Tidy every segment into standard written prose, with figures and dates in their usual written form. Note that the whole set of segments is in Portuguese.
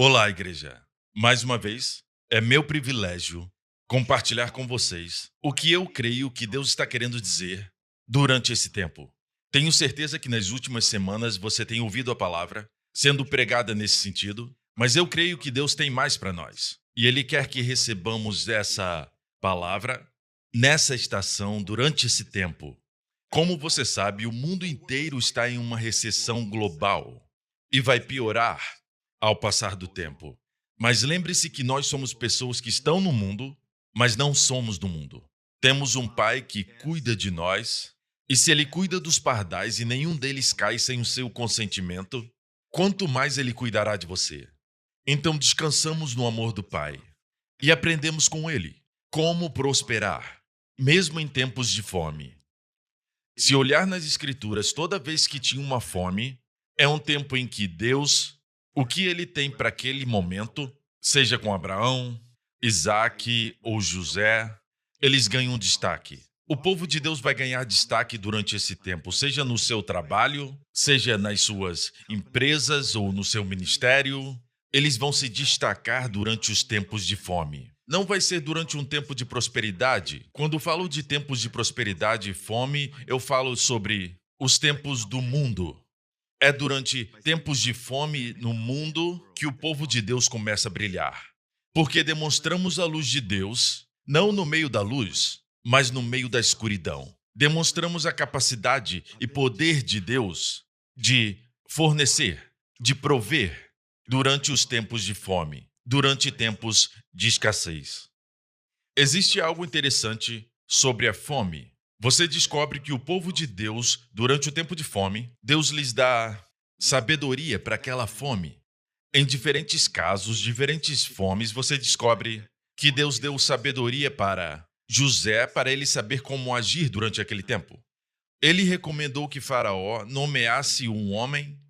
Olá, igreja. Mais uma vez, é meu privilégio compartilhar com vocês o que eu creio que Deus está querendo dizer durante esse tempo. Tenho certeza que nas últimas semanas você tem ouvido a palavra sendo pregada nesse sentido, mas eu creio que Deus tem mais para nós. E Ele quer que recebamos essa palavra nessa estação durante esse tempo. Como você sabe, o mundo inteiro está em uma recessão global e vai piorar ao passar do tempo. Mas lembre-se que nós somos pessoas que estão no mundo, mas não somos do mundo. Temos um Pai que cuida de nós, e se Ele cuida dos pardais e nenhum deles cai sem o seu consentimento, quanto mais Ele cuidará de você. Então descansamos no amor do Pai e aprendemos com Ele como prosperar, mesmo em tempos de fome. Se olhar nas Escrituras, toda vez que tinha uma fome, é um tempo em que Deus, o que Ele tem para aquele momento, seja com Abraão, Isaque ou José, eles ganham destaque. O povo de Deus vai ganhar destaque durante esse tempo, seja no seu trabalho, seja nas suas empresas ou no seu ministério. Eles vão se destacar durante os tempos de fome. Não vai ser durante um tempo de prosperidade. Quando falo de tempos de prosperidade e fome, eu falo sobre os tempos do mundo. É durante tempos de fome no mundo que o povo de Deus começa a brilhar. Porque demonstramos a luz de Deus, não no meio da luz, mas no meio da escuridão. Demonstramos a capacidade e poder de Deus de fornecer, de prover durante os tempos de fome, durante tempos de escassez. Existe algo interessante sobre a fome. Você descobre que o povo de Deus, durante o tempo de fome, Deus lhes dá sabedoria para aquela fome. Em diferentes casos, diferentes fomes, você descobre que Deus deu sabedoria para José, para ele saber como agir durante aquele tempo. Ele recomendou que Faraó nomeasse um homem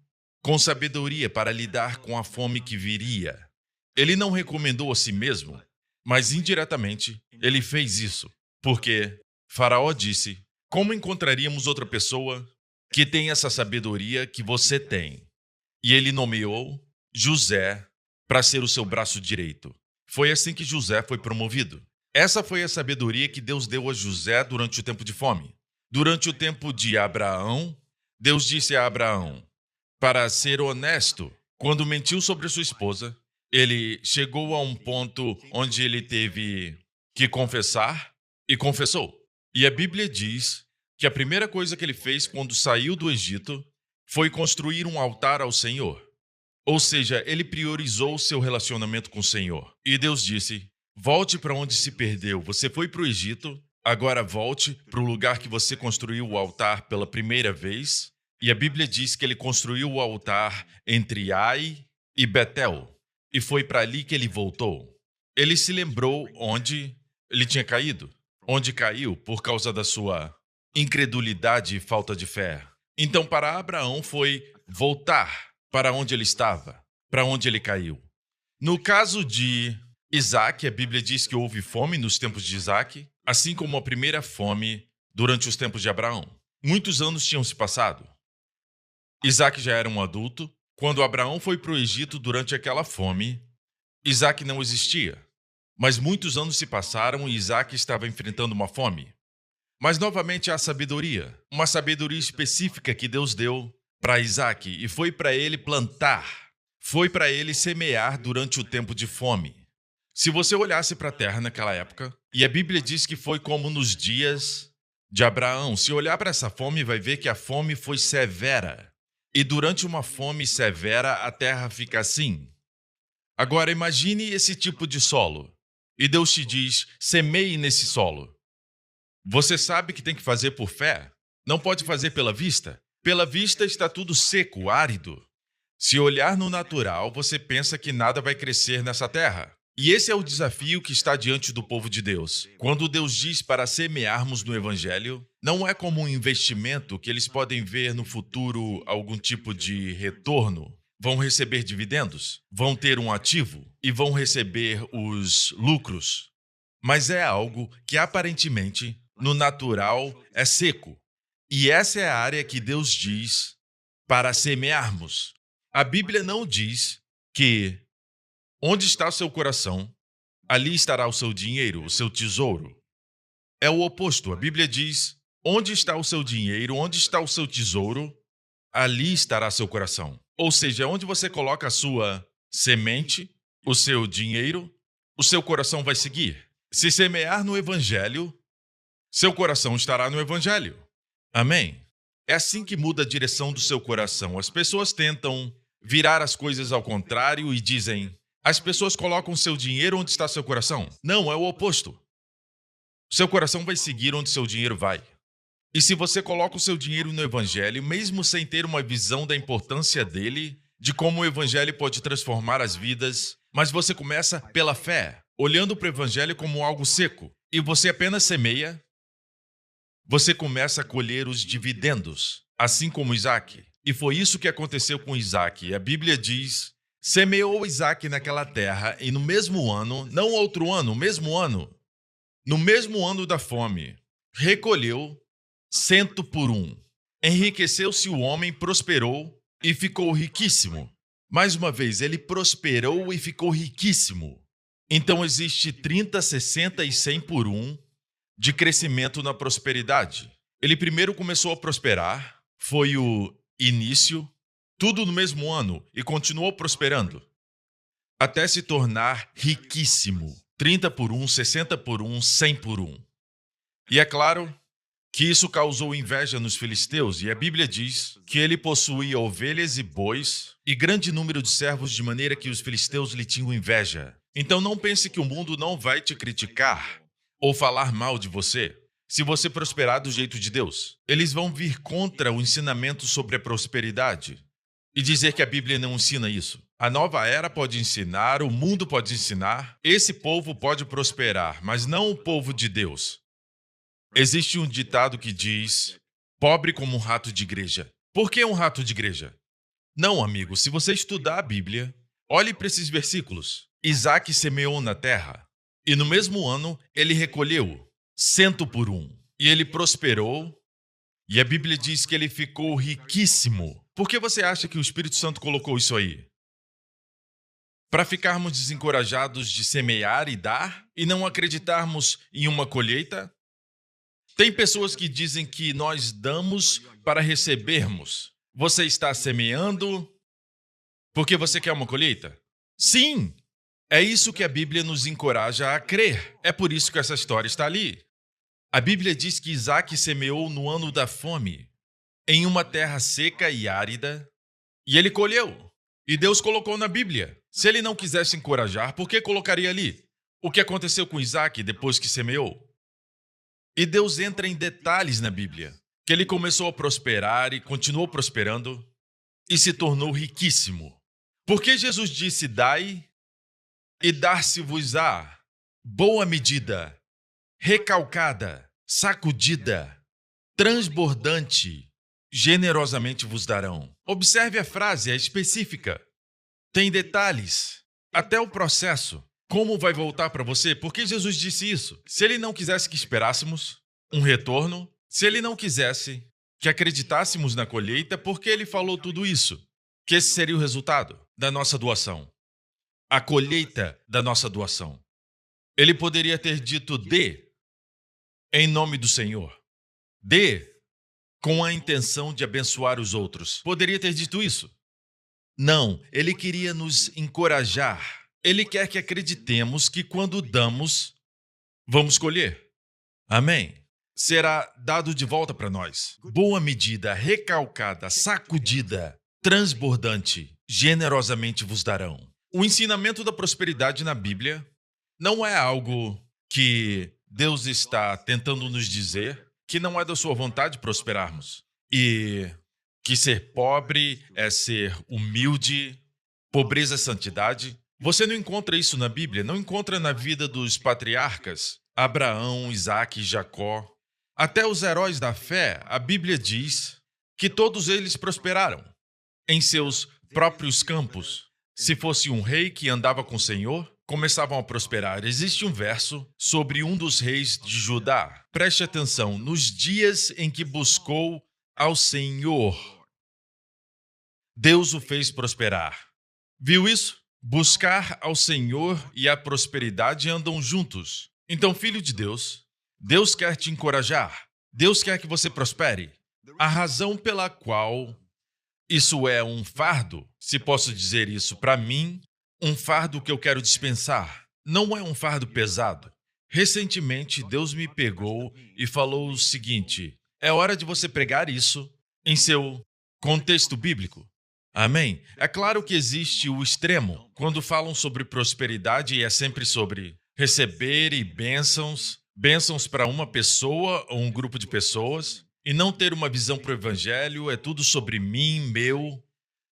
com sabedoria para lidar com a fome que viria. Ele não recomendou a si mesmo, mas indiretamente ele fez isso, porque Faraó disse: como encontraríamos outra pessoa que tem essa sabedoria que você tem? E ele nomeou José para ser o seu braço direito. Foi assim que José foi promovido. Essa foi a sabedoria que Deus deu a José durante o tempo de fome. Durante o tempo de Abraão, Deus disse a Abraão para ser honesto. Quando mentiu sobre sua esposa, ele chegou a um ponto onde ele teve que confessar e confessou. E a Bíblia diz que a primeira coisa que ele fez quando saiu do Egito foi construir um altar ao Senhor. Ou seja, ele priorizou o seu relacionamento com o Senhor. E Deus disse: volte para onde se perdeu. Você foi para o Egito, agora volte para o lugar que você construiu o altar pela primeira vez. E a Bíblia diz que ele construiu o altar entre Ai e Betel. E foi para ali que ele voltou. Ele se lembrou onde ele tinha caído. Onde caiu por causa da sua incredulidade e falta de fé. Então, para Abraão foi voltar para onde ele estava, para onde ele caiu. No caso de Isaque, a Bíblia diz que houve fome nos tempos de Isaque, assim como a primeira fome durante os tempos de Abraão. Muitos anos tinham se passado. Isaque já era um adulto. Quando Abraão foi para o Egito durante aquela fome, Isaque não existia. Mas muitos anos se passaram e Isaque estava enfrentando uma fome. Mas novamente há sabedoria, uma sabedoria específica que Deus deu para Isaque, e foi para ele plantar, foi para ele semear durante o tempo de fome. Se você olhasse para a terra naquela época, e a Bíblia diz que foi como nos dias de Abraão, se olhar para essa fome, vai ver que a fome foi severa. E durante uma fome severa, a terra fica assim. Agora imagine esse tipo de solo, e Deus te diz: semeie nesse solo. Você sabe que tem que fazer por fé, não pode fazer pela vista. Pela vista está tudo seco, árido. Se olhar no natural, você pensa que nada vai crescer nessa terra. E esse é o desafio que está diante do povo de Deus. Quando Deus diz para semearmos no Evangelho, não é como um investimento que eles podem ver no futuro algum tipo de retorno. Vão receber dividendos, vão ter um ativo e vão receber os lucros. Mas é algo que aparentemente, no natural, é seco. E essa é a área que Deus diz para semearmos. A Bíblia não diz que Onde está o seu coração, ali estará o seu dinheiro, o seu tesouro. É o oposto. A Bíblia diz: onde está o seu dinheiro, onde está o seu tesouro, ali estará seu coração. Ou seja, onde você coloca a sua semente, o seu dinheiro, o seu coração vai seguir. Se semear no Evangelho, seu coração estará no Evangelho. Amém? É assim que muda a direção do seu coração. As pessoas tentam virar as coisas ao contrário e dizem: as pessoas colocam seu dinheiro onde está seu coração. Não, é o oposto. Seu coração vai seguir onde seu dinheiro vai. E se você coloca o seu dinheiro no Evangelho, mesmo sem ter uma visão da importância dele, de como o Evangelho pode transformar as vidas, mas você começa pela fé, olhando para o Evangelho como algo seco, e você apenas semeia, você começa a colher os dividendos, assim como Isaac. E foi isso que aconteceu com Isaac. A Bíblia diz: semeou Isaac naquela terra, e no mesmo ano, não outro ano, no mesmo ano da fome, recolheu 100 por 1. Enriqueceu-se o homem, prosperou e ficou riquíssimo. Mais uma vez, ele prosperou e ficou riquíssimo. Então existe 30, 60 e 100 por 1 de crescimento na prosperidade. Ele primeiro começou a prosperar, foi o início, tudo no mesmo ano, e continuou prosperando, até se tornar riquíssimo. 30 por 1, 60 por 1, 100 por 1. E é claro que isso causou inveja nos filisteus, e a Bíblia diz que ele possuía ovelhas e bois e grande número de servos, de maneira que os filisteus lhe tinham inveja. Então não pense que o mundo não vai te criticar ou falar mal de você se você prosperar do jeito de Deus. Eles vão vir contra o ensinamento sobre a prosperidade e dizer que a Bíblia não ensina isso. A nova era pode ensinar, o mundo pode ensinar, esse povo pode prosperar, mas não o povo de Deus. Existe um ditado que diz: pobre como um rato de igreja. Por que um rato de igreja? Não, amigo, se você estudar a Bíblia, olhe para esses versículos. Isaac semeou na terra, e no mesmo ano ele recolheu 100 por 1. E ele prosperou, e a Bíblia diz que ele ficou riquíssimo. Por que você acha que o Espírito Santo colocou isso aí? Para ficarmos desencorajados de semear e dar, e não acreditarmos em uma colheita? Tem pessoas que dizem que nós damos para recebermos. Você está semeando porque você quer uma colheita? Sim! É isso que a Bíblia nos encoraja a crer. É por isso que essa história está ali. A Bíblia diz que Isaac semeou no ano da fome, em uma terra seca e árida, e ele colheu. E Deus colocou na Bíblia. Se ele não quisesse encorajar, por que colocaria ali? O que aconteceu com Isaac depois que semeou? E Deus entra em detalhes na Bíblia, que ele começou a prosperar e continuou prosperando e se tornou riquíssimo. Porque Jesus disse: dai e dar-se-vos-á, boa medida, recalcada, sacudida, transbordante, generosamente vos darão. Observe a frase, é específica. Tem detalhes, até o processo. Como vai voltar para você? Porque Jesus disse isso. Se ele não quisesse que esperássemos um retorno, se ele não quisesse que acreditássemos na colheita, por que ele falou tudo isso? Que esse seria o resultado da nossa doação. A colheita da nossa doação. Ele poderia ter dito: dê em nome do Senhor. Dê com a intenção de abençoar os outros. Poderia ter dito isso? Não, ele queria nos encorajar. Ele quer que acreditemos que quando damos, vamos colher. Amém? Será dado de volta para nós. Boa medida, recalcada, sacudida, transbordante, generosamente vos darão. O ensinamento da prosperidade na Bíblia não é algo que Deus está tentando nos dizer que não é da sua vontade prosperarmos. E que ser pobre é ser humilde, pobreza é santidade. Você não encontra isso na Bíblia, não encontra na vida dos patriarcas, Abraão, Isaac e Jacó. Até os heróis da fé, a Bíblia diz que todos eles prosperaram em seus próprios campos. Se fosse um rei que andava com o Senhor, começavam a prosperar. Existe um verso sobre um dos reis de Judá. Preste atenção, nos dias em que buscou ao Senhor, Deus o fez prosperar. Viu isso? Buscar ao Senhor e a prosperidade andam juntos. Então, filho de Deus, Deus quer te encorajar. Deus quer que você prospere. A razão pela qual isso é um fardo, se posso dizer isso para mim, um fardo que eu quero dispensar, não é um fardo pesado. Recentemente, Deus me pegou e falou o seguinte: é hora de você pregar isso em seu contexto bíblico. Amém? É claro que existe o extremo, quando falam sobre prosperidade e é sempre sobre receber e bênçãos para uma pessoa ou um grupo de pessoas, e não ter uma visão para o evangelho, é tudo sobre mim, meu,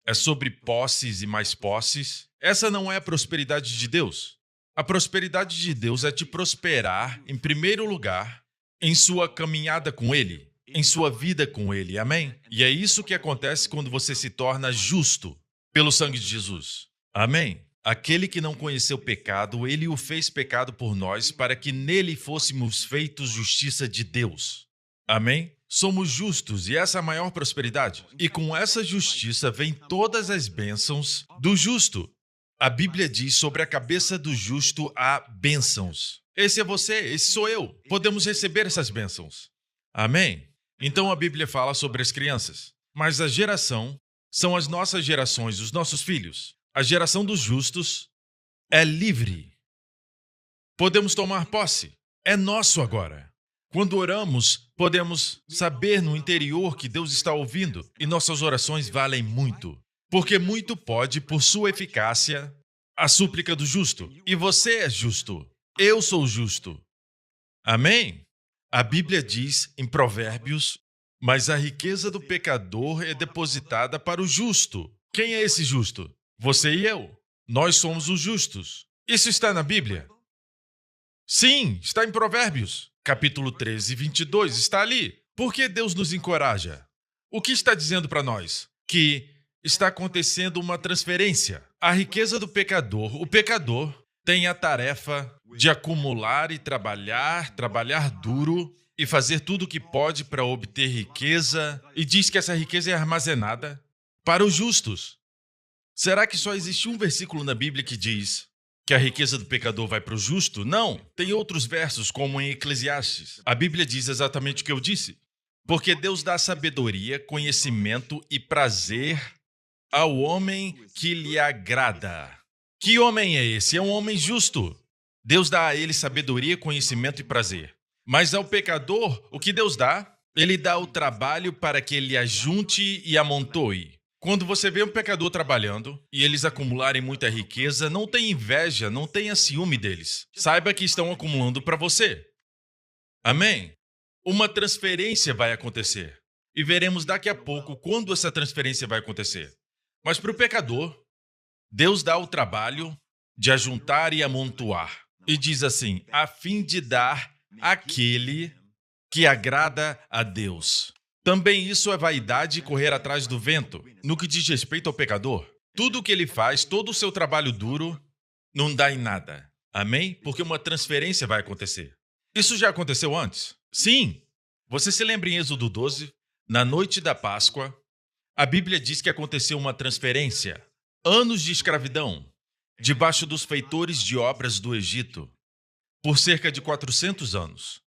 é sobre posses e mais posses. Essa não é a prosperidade de Deus. A prosperidade de Deus é te prosperar, em primeiro lugar, em sua caminhada com Ele, em sua vida com Ele, amém? E é isso que acontece quando você se torna justo pelo sangue de Jesus, amém? Aquele que não conheceu pecado, Ele o fez pecado por nós, para que nele fôssemos feitos justiça de Deus, amém? Somos justos e essa é a maior prosperidade. E com essa justiça vem todas as bênçãos do justo. A Bíblia diz sobre a cabeça do justo há bênçãos. Esse é você, esse sou eu. Podemos receber essas bênçãos. Amém? Então a Bíblia fala sobre as crianças. Mas a geração são as nossas gerações, os nossos filhos. A geração dos justos é livre. Podemos tomar posse. É nosso agora. Quando oramos, podemos saber no interior que Deus está ouvindo e nossas orações valem muito. Porque muito pode, por sua eficácia, a súplica do justo. E você é justo. Eu sou justo. Amém? A Bíblia diz em Provérbios: mas a riqueza do pecador é depositada para o justo. Quem é esse justo? Você e eu. Nós somos os justos. Isso está na Bíblia? Sim, está em Provérbios. Capítulo 13, 22, está ali. Por que Deus nos encoraja? O que está dizendo para nós? Que está acontecendo uma transferência. A riqueza do pecador. O pecador tem a tarefa de acumular e trabalhar duro e fazer tudo o que pode para obter riqueza, e diz que essa riqueza é armazenada para os justos. Será que só existe um versículo na Bíblia que diz que a riqueza do pecador vai para o justo? Não. Tem outros versos, como em Eclesiastes. A Bíblia diz exatamente o que eu disse. Porque Deus dá sabedoria, conhecimento e prazer ao homem que lhe agrada. Que homem é esse? É um homem justo. Deus dá a ele sabedoria, conhecimento e prazer. Mas ao pecador, o que Deus dá? Ele dá o trabalho para que ele ajunte e amontoe. Quando você vê um pecador trabalhando e eles acumularem muita riqueza, não tenha inveja, não tenha ciúme deles. Saiba que estão acumulando para você. Amém? Uma transferência vai acontecer. E veremos daqui a pouco quando essa transferência vai acontecer. Mas para o pecador, Deus dá o trabalho de ajuntar e amontoar. E diz assim: a fim de dar àquele que agrada a Deus. Também isso é vaidade e correr atrás do vento. No que diz respeito ao pecador, tudo o que ele faz, todo o seu trabalho duro, não dá em nada. Amém? Porque uma transferência vai acontecer. Isso já aconteceu antes? Sim. Você se lembra em Êxodo 12? Na noite da Páscoa, a Bíblia diz que aconteceu uma transferência. Anos de escravidão, debaixo dos feitores de obras do Egito. Por cerca de 400 anos,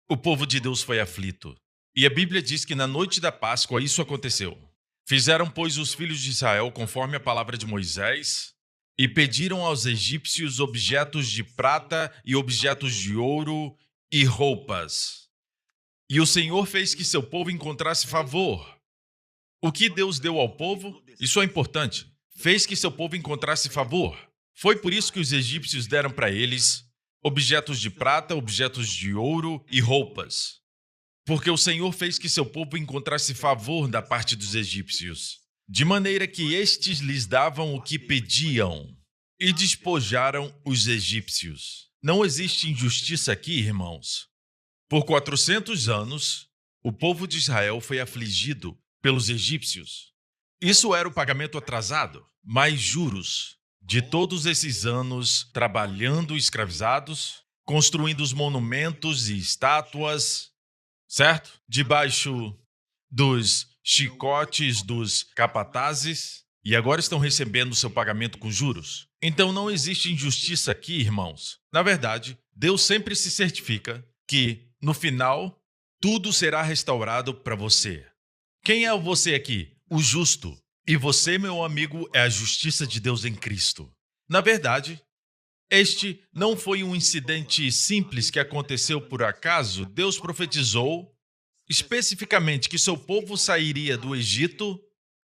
o povo de Deus foi aflito. E a Bíblia diz que na noite da Páscoa isso aconteceu. Fizeram, pois, os filhos de Israel conforme a palavra de Moisés e pediram aos egípcios objetos de prata e objetos de ouro e roupas. E o Senhor fez que seu povo encontrasse favor. O que Deus deu ao povo? Isso é importante. Fez que seu povo encontrasse favor. Foi por isso que os egípcios deram para eles objetos de prata, objetos de ouro e roupas. Porque o Senhor fez que seu povo encontrasse favor da parte dos egípcios, de maneira que estes lhes davam o que pediam e despojaram os egípcios. Não existe injustiça aqui, irmãos. Por 400 anos, o povo de Israel foi afligido pelos egípcios. Isso era o pagamento atrasado, mais juros de todos esses anos trabalhando escravizados, construindo os monumentos e estátuas, certo? Debaixo dos chicotes dos capatazes. e agora estão recebendo seu pagamento com juros. Então não existe injustiça aqui, irmãos. Na verdade, Deus sempre se certifica que, no final, tudo será restaurado para você. Quem é você aqui? O justo. E você, meu amigo, é a justiça de Deus em Cristo. Na verdade, este não foi um incidente simples que aconteceu por acaso. Deus profetizou especificamente que seu povo sairia do Egito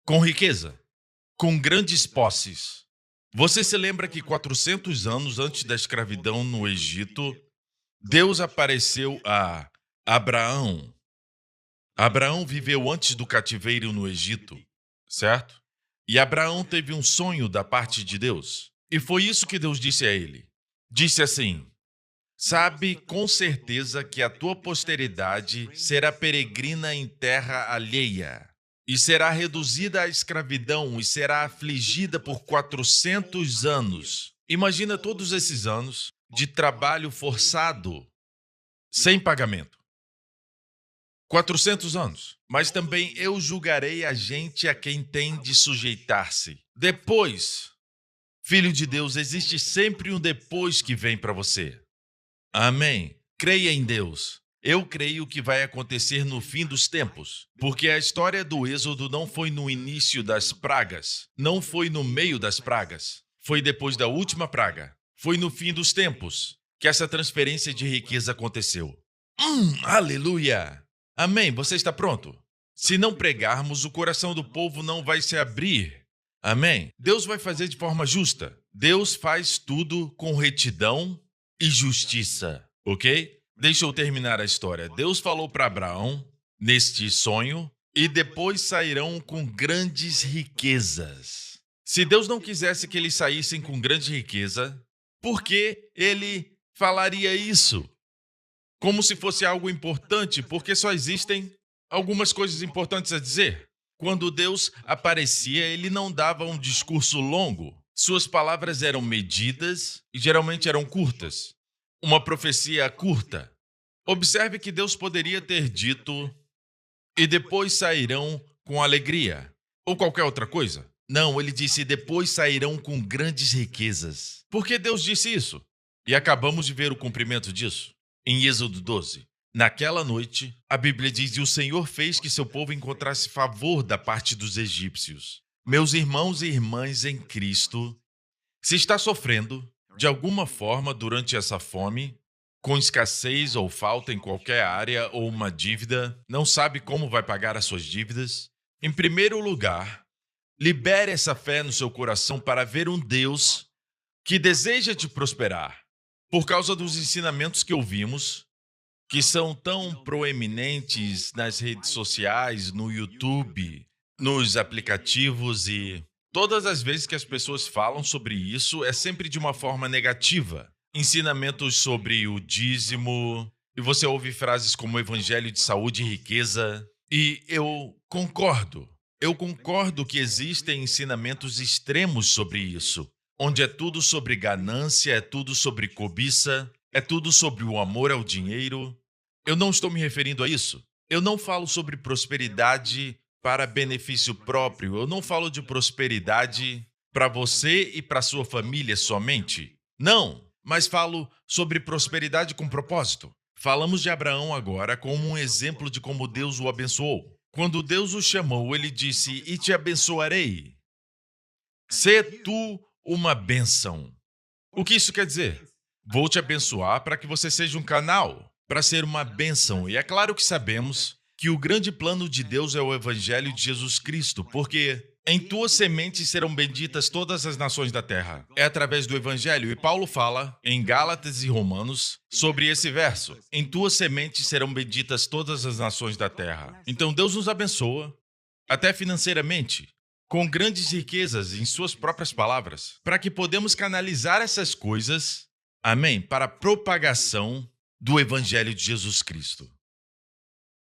com riqueza, com grandes posses. Você se lembra que 400 anos antes da escravidão no Egito, Deus apareceu a Abraão. Abraão viveu antes do cativeiro no Egito, certo? E Abraão teve um sonho da parte de Deus. E foi isso que Deus disse a ele. Disse assim: sabe com certeza que a tua posteridade será peregrina em terra alheia, e será reduzida à escravidão, e será afligida por 400 anos. Imagina todos esses anos de trabalho forçado, sem pagamento. 400 anos. Mas também eu julgarei a gente a quem tem de sujeitar-se. Depois, filho de Deus, existe sempre um depois que vem para você. Amém. Creia em Deus. Eu creio que vai acontecer no fim dos tempos, porque a história do Êxodo não foi no início das pragas, não foi no meio das pragas, foi depois da última praga, foi no fim dos tempos que essa transferência de riqueza aconteceu. Aleluia! Amém. Você está pronto? Se não pregarmos, o coração do povo não vai se abrir. Amém. Deus vai fazer de forma justa. Deus faz tudo com retidão e justiça, ok? Deixa eu terminar a história. Deus falou para Abraão, neste sonho, e depois sairão com grandes riquezas. Se Deus não quisesse que eles saíssem com grande riqueza, por que ele falaria isso? Como se fosse algo importante, porque só existem algumas coisas importantes a dizer. Quando Deus aparecia, ele não dava um discurso longo. Suas palavras eram medidas e geralmente eram curtas. Uma profecia curta. Observe que Deus poderia ter dito: e depois sairão com alegria, ou qualquer outra coisa. Não, ele disse: depois sairão com grandes riquezas. Por que Deus disse isso? E acabamos de ver o cumprimento disso. Em Êxodo 12. Naquela noite, a Bíblia diz: e o Senhor fez que seu povo encontrasse favor da parte dos egípcios. Meus irmãos e irmãs em Cristo, se está sofrendo, de alguma forma, durante essa fome, com escassez ou falta em qualquer área ou uma dívida, não sabe como vai pagar as suas dívidas, em primeiro lugar, libere essa fé no seu coração para ver um Deus que deseja te prosperar. Por causa dos ensinamentos que ouvimos, que são tão proeminentes nas redes sociais, no YouTube, nos aplicativos, e todas as vezes que as pessoas falam sobre isso, é sempre de uma forma negativa. Ensinamentos sobre o dízimo, e você ouve frases como evangelho de saúde e riqueza, e eu concordo. Eu concordo que existem ensinamentos extremos sobre isso, onde é tudo sobre ganância, é tudo sobre cobiça, é tudo sobre o amor ao dinheiro. Eu não estou me referindo a isso. Eu não falo sobre prosperidade para benefício próprio. Eu não falo de prosperidade para você e para sua família somente. Não, mas falo sobre prosperidade com propósito. Falamos de Abraão agora como um exemplo de como Deus o abençoou. Quando Deus o chamou, ele disse: e te abençoarei. Sê tu uma bênção. O que isso quer dizer? Vou te abençoar para que você seja um canal, para ser uma bênção. E é claro que sabemos que o grande plano de Deus é o Evangelho de Jesus Cristo, porque em tua semente serão benditas todas as nações da terra. É através do Evangelho. E Paulo fala, em Gálatas e Romanos, sobre esse verso. Em tua semente serão benditas todas as nações da terra. Então Deus nos abençoa, até financeiramente, com grandes riquezas, em suas próprias palavras, para que podemos canalizar essas coisas, amém, para a propagação do Evangelho de Jesus Cristo.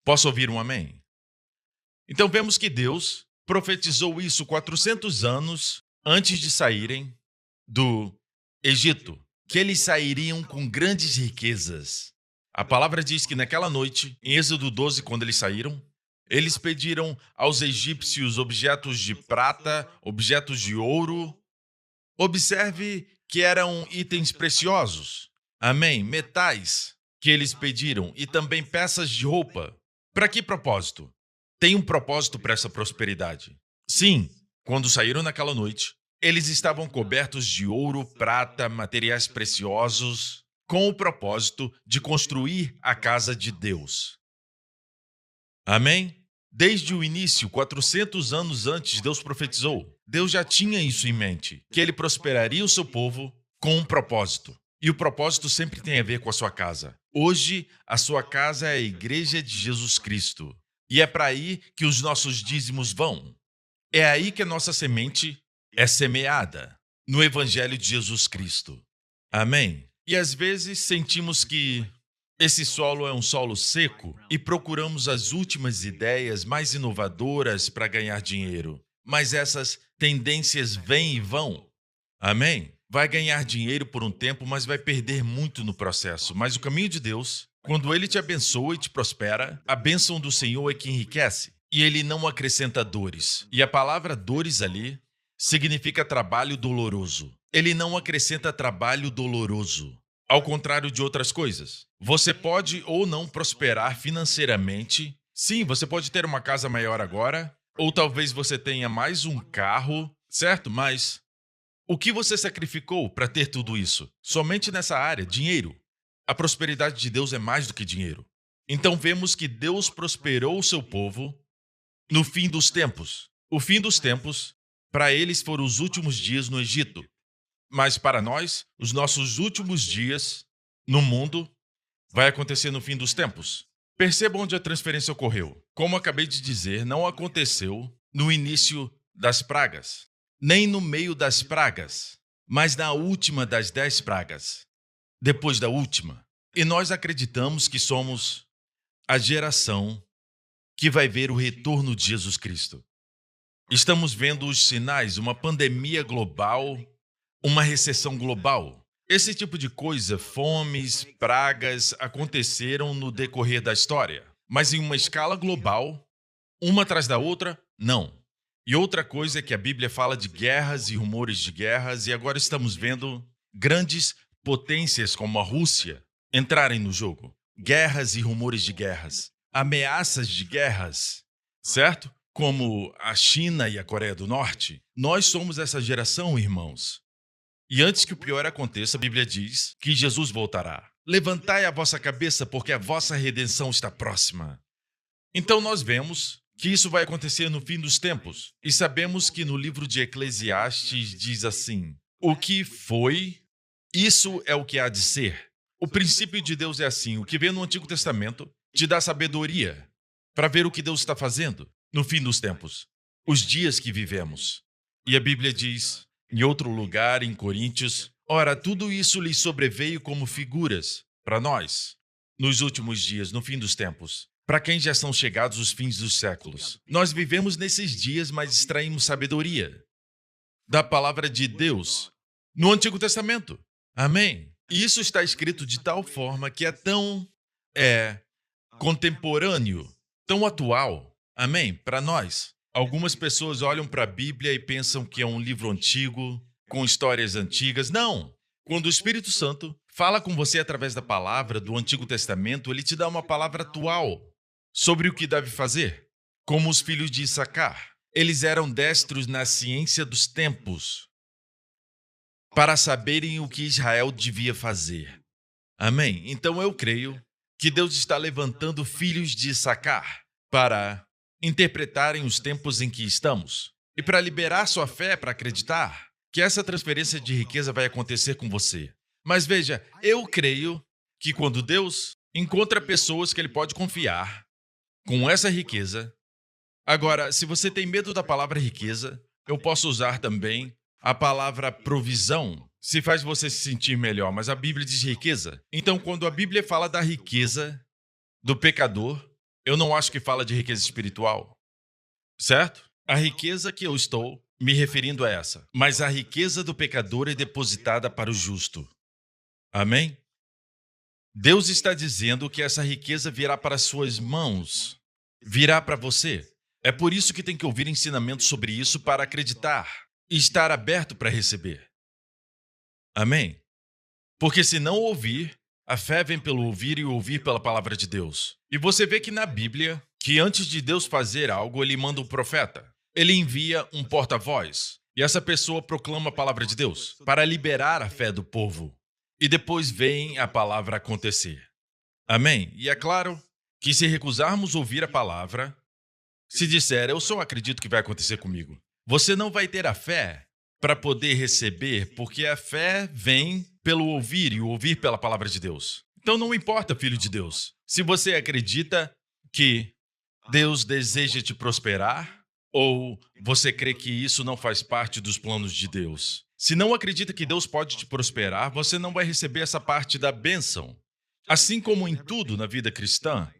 Posso ouvir um amém? Então vemos que Deus profetizou isso 400 anos antes de saírem do Egito, que eles sairiam com grandes riquezas. A palavra diz que naquela noite, em Êxodo 12, quando eles saíram, Eles pediram aos egípcios objetos de prata, objetos de ouro. Observe que eram itens preciosos. Amém? Metais que eles pediram e também peças de roupa. Para que propósito? Tem um propósito para essa prosperidade. Sim, quando saíram naquela noite, eles estavam cobertos de ouro, prata, materiais preciosos, com o propósito de construir a casa de Deus. Amém? Desde o início, 400 anos antes, Deus profetizou. Deus já tinha isso em mente, que ele prosperaria o seu povo com um propósito. E o propósito sempre tem a ver com a sua casa. Hoje, a sua casa é a igreja de Jesus Cristo. E é para aí que os nossos dízimos vão. É aí que a nossa semente é semeada, no Evangelho de Jesus Cristo. Amém? E às vezes sentimos que esse solo é um solo seco e procuramos as últimas ideias mais inovadoras para ganhar dinheiro. Mas essas tendências vêm e vão. Amém? Vai ganhar dinheiro por um tempo, mas vai perder muito no processo. Mas o caminho de Deus, quando Ele te abençoa e te prospera, a bênção do Senhor é que enriquece. E Ele não acrescenta dores. E a palavra dores ali significa trabalho doloroso. Ele não acrescenta trabalho doloroso. Ao contrário de outras coisas. Você pode ou não prosperar financeiramente. Sim, você pode ter uma casa maior agora, ou talvez você tenha mais um carro, certo? Mas o que você sacrificou para ter tudo isso? Somente nessa área, dinheiro. A prosperidade de Deus é mais do que dinheiro. Então vemos que Deus prosperou o seu povo no fim dos tempos. O fim dos tempos, para eles, foram os últimos dias no Egito. Mas para nós, os nossos últimos dias no mundo vai acontecer no fim dos tempos. Perceba onde a transferência ocorreu. Como acabei de dizer, não aconteceu no início das pragas, nem no meio das pragas, mas na última das 10 pragas, depois da última. E nós acreditamos que somos a geração que vai ver o retorno de Jesus Cristo. Estamos vendo os sinais, uma pandemia global, uma recessão global. Esse tipo de coisa, fomes, pragas, aconteceram no decorrer da história. Mas em uma escala global, uma atrás da outra, não. E outra coisa é que a Bíblia fala de guerras e rumores de guerras, e agora estamos vendo grandes potências como a Rússia entrarem no jogo. Guerras e rumores de guerras. Ameaças de guerras, certo? Como a China e a Coreia do Norte. Nós somos essa geração, irmãos. E antes que o pior aconteça, a Bíblia diz que Jesus voltará. Levantai a vossa cabeça, porque a vossa redenção está próxima. Então nós vemos que isso vai acontecer no fim dos tempos. E sabemos que no livro de Eclesiastes diz assim: o que foi, isso é o que há de ser. O princípio de Deus é assim: o que vê no Antigo Testamento te dá sabedoria para ver o que Deus está fazendo no fim dos tempos, os dias que vivemos. E a Bíblia diz, em outro lugar, em Coríntios, ora, tudo isso lhes sobreveio como figuras para nós, nos últimos dias, no fim dos tempos, para quem já são chegados os fins dos séculos. Nós vivemos nesses dias, mas extraímos sabedoria da palavra de Deus no Antigo Testamento. Amém? E isso está escrito de tal forma que é tão contemporâneo, tão atual. Amém? Para nós. Algumas pessoas olham para a Bíblia e pensam que é um livro antigo, com histórias antigas. Não! Quando o Espírito Santo fala com você através da palavra do Antigo Testamento, ele te dá uma palavra atual sobre o que deve fazer. Como os filhos de Issacar. Eles eram destros na ciência dos tempos para saberem o que Israel devia fazer. Amém? Então eu creio que Deus está levantando filhos de Issacar para interpretarem os tempos em que estamos e para liberar sua fé para acreditar que essa transferência de riqueza vai acontecer com você. Mas veja, eu creio que quando Deus encontra pessoas que ele pode confiar com essa riqueza. Agora, se você tem medo da palavra riqueza, eu posso usar também a palavra provisão, se faz você se sentir melhor, mas a Bíblia diz riqueza. Então, quando a Bíblia fala da riqueza do pecador, eu não acho que fala de riqueza espiritual, certo? A riqueza que eu estou me referindo é essa. Mas a riqueza do pecador é depositada para o justo. Amém? Deus está dizendo que essa riqueza virá para suas mãos virá para você. É por isso que tem que ouvir ensinamentos sobre isso para acreditar e estar aberto para receber. Amém? Porque se não ouvir, a fé vem pelo ouvir e ouvir pela palavra de Deus. E você vê que na Bíblia, que antes de Deus fazer algo, ele manda um profeta. Ele envia um porta-voz. E essa pessoa proclama a palavra de Deus para liberar a fé do povo. E depois vem a palavra acontecer. Amém? E é claro que se recusarmos ouvir a palavra, se disser, eu só acredito que vai acontecer comigo, você não vai ter a fé para poder receber, porque a fé vem pelo ouvir e o ouvir pela palavra de Deus. Então não importa, filho de Deus, se você acredita que Deus deseja te prosperar ou você crê que isso não faz parte dos planos de Deus. Se não acredita que Deus pode te prosperar, você não vai receber essa parte da bênção. Assim como em tudo na vida cristã,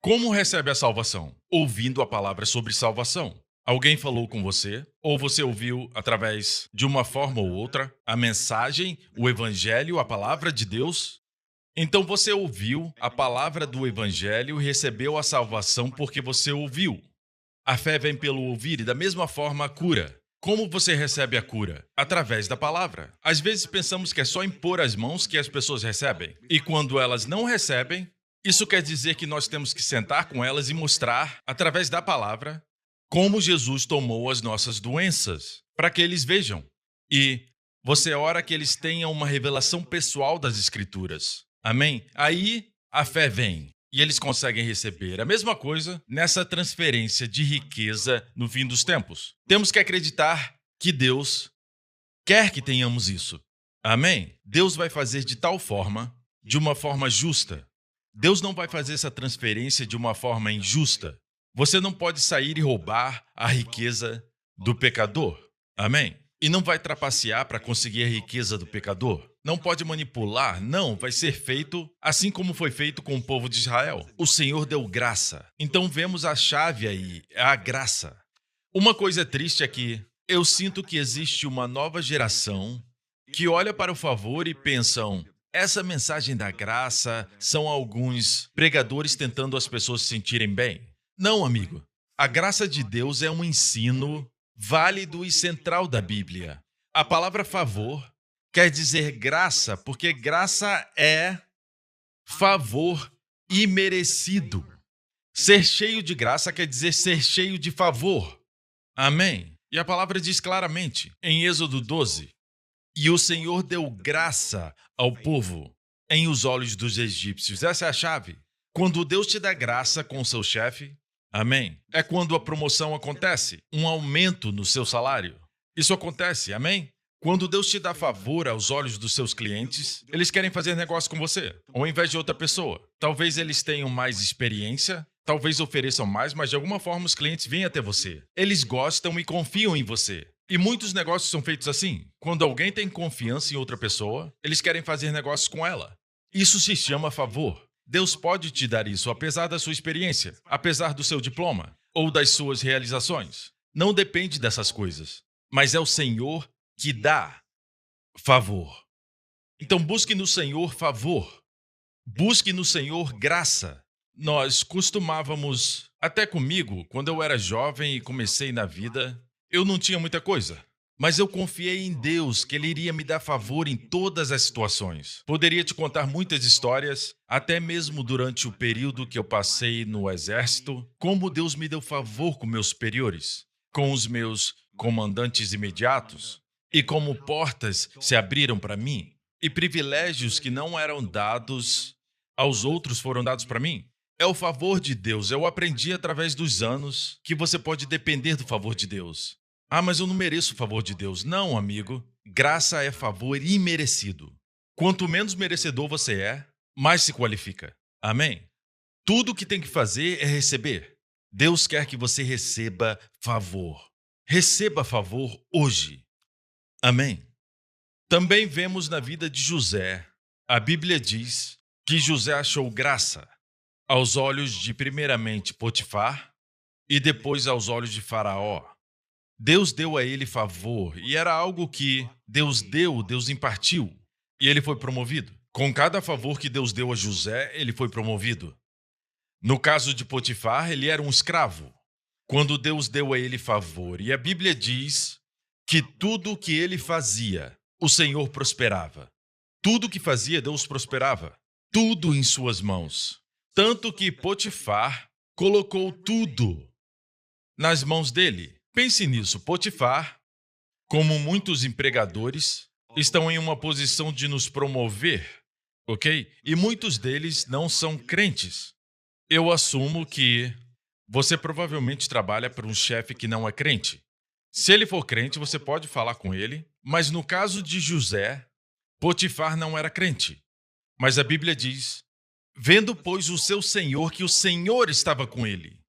como recebe a salvação? Ouvindo a palavra sobre salvação. Alguém falou com você, ou você ouviu através de uma forma ou outra a mensagem, o evangelho, a palavra de Deus? Então você ouviu a palavra do evangelho e recebeu a salvação porque você ouviu. A fé vem pelo ouvir e da mesma forma a cura. Como você recebe a cura? Através da palavra. Às vezes pensamos que é só impor as mãos que as pessoas recebem. E quando elas não recebem, isso quer dizer que nós temos que sentar com elas e mostrar, através da palavra, como Jesus tomou as nossas doenças, para que eles vejam. E você ora que eles tenham uma revelação pessoal das Escrituras. Amém? Aí a fé vem e eles conseguem receber. A mesma coisa nessa transferência de riqueza no fim dos tempos. Temos que acreditar que Deus quer que tenhamos isso. Amém? Deus vai fazer de tal forma, de uma forma justa. Deus não vai fazer essa transferência de uma forma injusta. Você não pode sair e roubar a riqueza do pecador. Amém? E não vai trapacear para conseguir a riqueza do pecador. Não pode manipular. Não, vai ser feito assim como foi feito com o povo de Israel. O Senhor deu graça. Então vemos a chave aí, a graça. Uma coisa triste é que eu sinto que existe uma nova geração que olha para o favor e pensam, essa mensagem da graça são alguns pregadores tentando as pessoas se sentirem bem. Não, amigo. A graça de Deus é um ensino válido e central da Bíblia. A palavra favor quer dizer graça, porque graça é favor imerecido. Ser cheio de graça quer dizer ser cheio de favor. Amém? E a palavra diz claramente, em Êxodo 12, e o Senhor deu graça ao povo em os olhos dos egípcios. Essa é a chave. Quando Deus te dá graça com o seu chefe, amém? É quando a promoção acontece, um aumento no seu salário. Isso acontece, amém? Quando Deus te dá favor aos olhos dos seus clientes, eles querem fazer negócio com você, ao invés de outra pessoa. Talvez eles tenham mais experiência, talvez ofereçam mais, mas de alguma forma os clientes vêm até você. Eles gostam e confiam em você. E muitos negócios são feitos assim. Quando alguém tem confiança em outra pessoa, eles querem fazer negócios com ela. Isso se chama favor. Deus pode te dar isso, apesar da sua experiência, apesar do seu diploma ou das suas realizações. Não depende dessas coisas, mas é o Senhor que dá favor. Então busque no Senhor favor. Busque no Senhor graça. Nós costumávamos, até comigo, quando eu era jovem e comecei na vida, eu não tinha muita coisa. Mas eu confiei em Deus que Ele iria me dar favor em todas as situações. Poderia te contar muitas histórias, até mesmo durante o período que eu passei no exército, como Deus me deu favor com meus superiores, com os meus comandantes imediatos, e como portas se abriram para mim, e privilégios que não eram dados aos outros foram dados para mim. É o favor de Deus. Eu aprendi através dos anos que você pode depender do favor de Deus. Ah, mas eu não mereço o favor de Deus. Não, amigo. Graça é favor imerecido. Quanto menos merecedor você é, mais se qualifica. Amém? Tudo o que tem que fazer é receber. Deus quer que você receba favor. Receba favor hoje. Amém? Também vemos na vida de José. A Bíblia diz que José achou graça aos olhos de primeiramente Potifar e depois aos olhos de Faraó. Deus deu a ele favor, e era algo que Deus deu, Deus impartiu, e ele foi promovido. Com cada favor que Deus deu a José, ele foi promovido. No caso de Potifar, ele era um escravo, quando Deus deu a ele favor. E a Bíblia diz que tudo o que ele fazia, o Senhor prosperava. Tudo o que fazia, Deus prosperava. Tudo em suas mãos. Tanto que Potifar colocou tudo nas mãos dele. Pense nisso, Potifar, como muitos empregadores, estão em uma posição de nos promover, ok? E muitos deles não são crentes. Eu assumo que você provavelmente trabalha para um chefe que não é crente. Se ele for crente, você pode falar com ele, mas no caso de José, Potifar não era crente. Mas a Bíblia diz: vendo, pois, o seu senhor, que o Senhor estava com ele,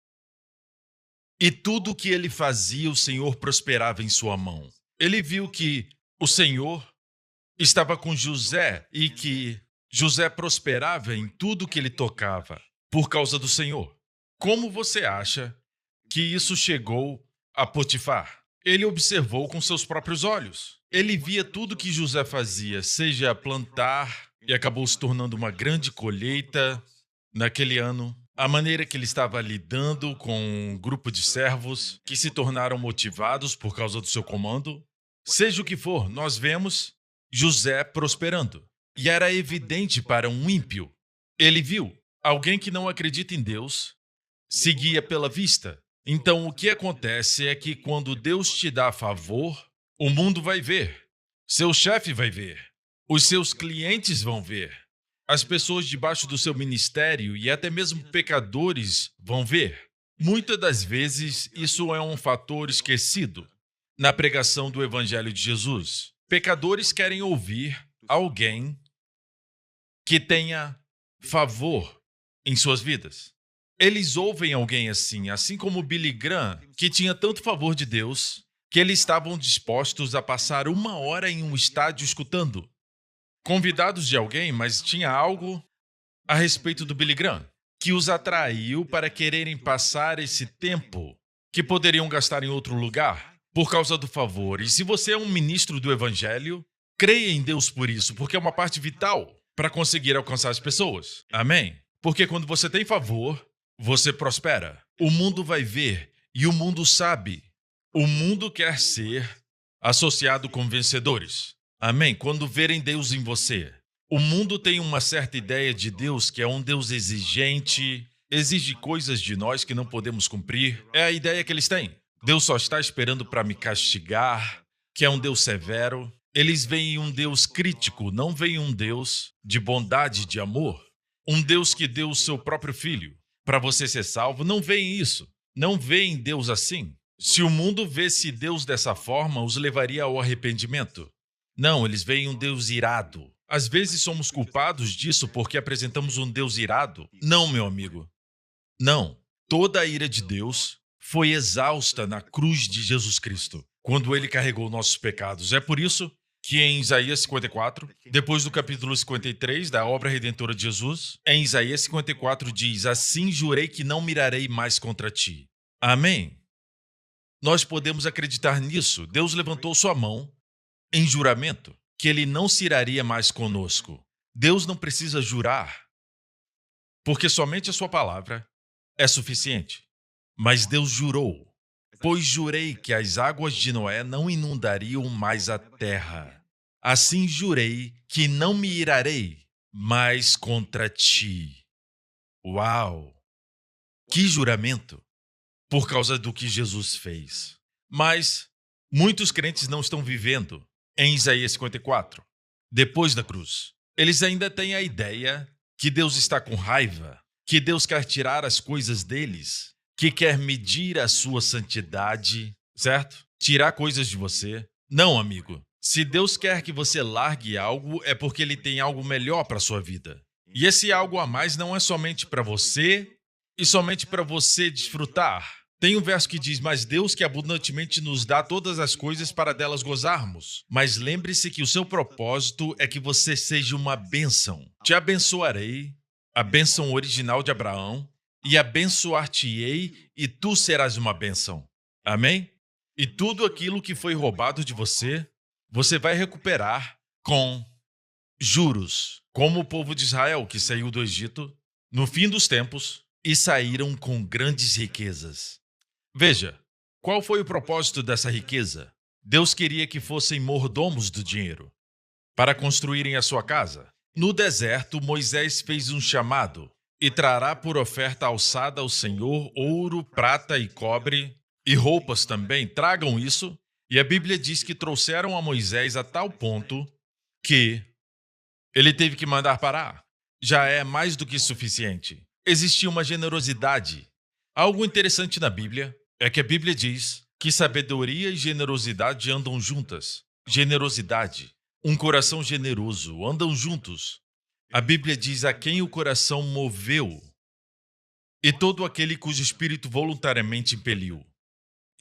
e tudo o que ele fazia, o Senhor prosperava em sua mão. Ele viu que o Senhor estava com José e que José prosperava em tudo que ele tocava por causa do Senhor. Como você acha que isso chegou a Potifar? Ele observou com seus próprios olhos. Ele via tudo que José fazia, seja plantar, e acabou se tornando uma grande colheita naquele ano. A maneira que ele estava lidando com um grupo de servos que se tornaram motivados por causa do seu comando. Seja o que for, nós vemos José prosperando. E era evidente para um ímpio. Ele viu alguém que não acredita em Deus, seguia pela vista. Então, o que acontece é que quando Deus te dá favor, o mundo vai ver, seu chefe vai ver, os seus clientes vão ver, as pessoas debaixo do seu ministério e até mesmo pecadores vão ver. Muitas das vezes, isso é um fator esquecido na pregação do Evangelho de Jesus. Pecadores querem ouvir alguém que tenha favor em suas vidas. Eles ouvem alguém assim como Billy Graham, que tinha tanto favor de Deus, que eles estavam dispostos a passar 1 hora em um estádio escutando. Convidados de alguém, mas tinha algo a respeito do Billy Graham que os atraiu para quererem passar esse tempo que poderiam gastar em outro lugar por causa do favor. E se você é um ministro do Evangelho, creia em Deus por isso, porque é uma parte vital para conseguir alcançar as pessoas. Amém? Porque quando você tem favor, você prospera. O mundo vai ver e o mundo sabe. O mundo quer ser associado com vencedores. Amém? Quando verem Deus em você. O mundo tem uma certa ideia de Deus que é um Deus exigente, exige coisas de nós que não podemos cumprir. É a ideia que eles têm. Deus só está esperando para me castigar, que é um Deus severo. Eles veem um Deus crítico, não veem um Deus de bondade e de amor. Um Deus que deu o seu próprio filho para você ser salvo. Não veem isso. Não veem Deus assim. Se o mundo visse Deus dessa forma, os levaria ao arrependimento. Não, eles veem um Deus irado. Às vezes somos culpados disso porque apresentamos um Deus irado. Não, meu amigo. Não. Toda a ira de Deus foi exausta na cruz de Jesus Cristo, quando ele carregou nossos pecados. É por isso que em Isaías 54, depois do capítulo 53 da obra redentora de Jesus, em Isaías 54 diz: assim jurei que não mirarei mais contra ti. Amém? Nós podemos acreditar nisso. Deus levantou sua mão em juramento que ele não se iraria mais conosco. Deus não precisa jurar, porque somente a sua palavra é suficiente. Mas Deus jurou: pois jurei que as águas de Noé não inundariam mais a terra. Assim jurei que não me irarei mais contra ti. Uau! Que juramento! Por causa do que Jesus fez. Mas muitos crentes não estão vivendo em Isaías 54, depois da cruz. Eles ainda têm a ideia que Deus está com raiva, que Deus quer tirar as coisas deles, que quer medir a sua santidade, certo? Tirar coisas de você. Não, amigo. Se Deus quer que você largue algo, é porque ele tem algo melhor para a sua vida. E esse algo a mais não é somente para você e somente para você desfrutar. Tem um verso que diz: mas Deus que abundantemente nos dá todas as coisas para delas gozarmos. Mas lembre-se que o seu propósito é que você seja uma bênção. Te abençoarei, a bênção original de Abraão, e abençoar-te-ei, e tu serás uma bênção. Amém? E tudo aquilo que foi roubado de você, você vai recuperar com juros. Como o povo de Israel que saiu do Egito, no fim dos tempos, e saíram com grandes riquezas. Veja, qual foi o propósito dessa riqueza? Deus queria que fossem mordomos do dinheiro, para construírem a sua casa. No deserto, Moisés fez um chamado: e trará por oferta alçada ao Senhor ouro, prata e cobre, e roupas também, tragam isso. E a Bíblia diz que trouxeram a Moisés a tal ponto que ele teve que mandar parar. Já é mais do que suficiente. Existia uma generosidade. Algo interessante na Bíblia é que a Bíblia diz que sabedoria e generosidade andam juntas. Generosidade, um coração generoso, andam juntos. A Bíblia diz: a quem o coração moveu, e todo aquele cujo espírito voluntariamente impeliu.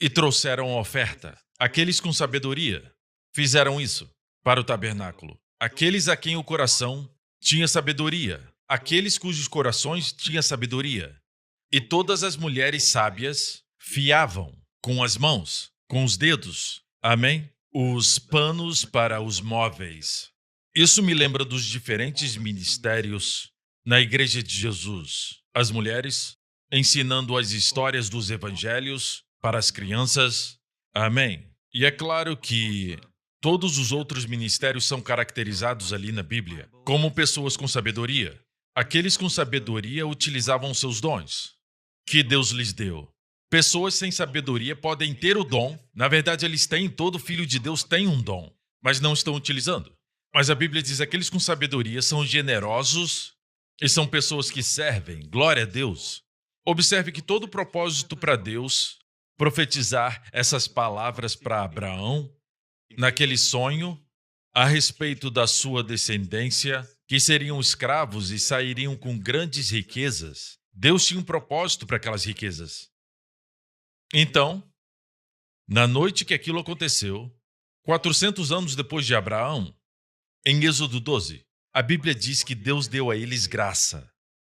E trouxeram a oferta. Aqueles com sabedoria fizeram isso para o tabernáculo. Aqueles a quem o coração tinha sabedoria. Aqueles cujos corações tinha sabedoria. E todas as mulheres sábias fiavam com as mãos, com os dedos, amém? Os panos para os móveis. Isso me lembra dos diferentes ministérios na Igreja de Jesus. As mulheres ensinando as histórias dos evangelhos para as crianças, amém? E é claro que todos os outros ministérios são caracterizados ali na Bíblia como pessoas com sabedoria. Aqueles com sabedoria utilizavam seus dons que Deus lhes deu. Pessoas sem sabedoria podem ter o dom. Na verdade, eles têm, todo filho de Deus tem um dom, mas não estão utilizando. Mas a Bíblia diz que aqueles com sabedoria são generosos e são pessoas que servem. Glória a Deus. Observe que todo o propósito para Deus profetizar essas palavras para Abraão, naquele sonho, a respeito da sua descendência, que seriam escravos e sairiam com grandes riquezas. Deus tinha um propósito para aquelas riquezas. Então, na noite que aquilo aconteceu, 400 anos depois de Abraão, em Êxodo 12, a Bíblia diz que Deus deu a eles graça.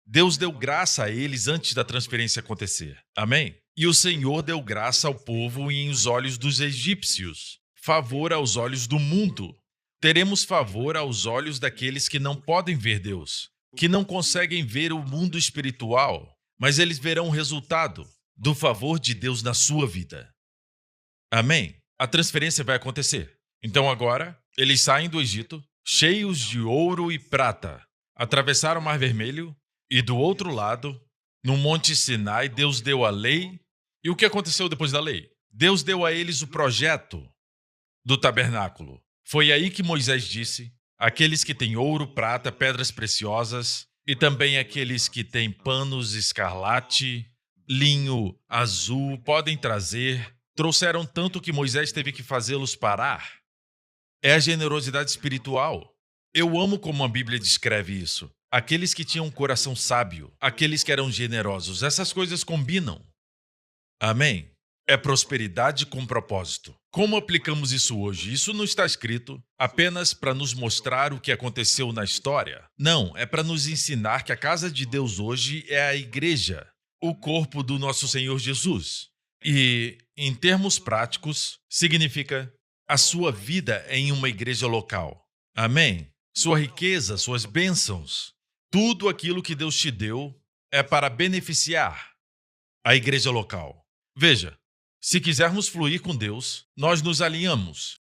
Deus deu graça a eles antes da transferência acontecer. Amém? E o Senhor deu graça ao povo e aos olhos dos egípcios, favor aos olhos do mundo. Teremos favor aos olhos daqueles que não podem ver Deus, que não conseguem ver o mundo espiritual, mas eles verão o resultado do favor de Deus na sua vida. Amém? A transferência vai acontecer. Então agora, eles saem do Egito, cheios de ouro e prata, atravessaram o Mar Vermelho e do outro lado, no Monte Sinai, Deus deu a lei. E o que aconteceu depois da lei? Deus deu a eles o projeto do tabernáculo. Foi aí que Moisés disse: aqueles que têm ouro, prata, pedras preciosas, e também aqueles que têm panos escarlate, linho azul, podem trazer. Trouxeram tanto que Moisés teve que fazê-los parar. É a generosidade espiritual. Eu amo como a Bíblia descreve isso. Aqueles que tinham um coração sábio, aqueles que eram generosos, essas coisas combinam. Amém? É prosperidade com propósito. Como aplicamos isso hoje? Isso não está escrito apenas para nos mostrar o que aconteceu na história. Não, é para nos ensinar que a casa de Deus hoje é a igreja, o corpo do nosso Senhor Jesus. E, em termos práticos, significa a sua vida em uma igreja local. Amém? Sua riqueza, suas bênçãos, tudo aquilo que Deus te deu é para beneficiar a igreja local. Veja, se quisermos fluir com Deus, nós nos alinhamos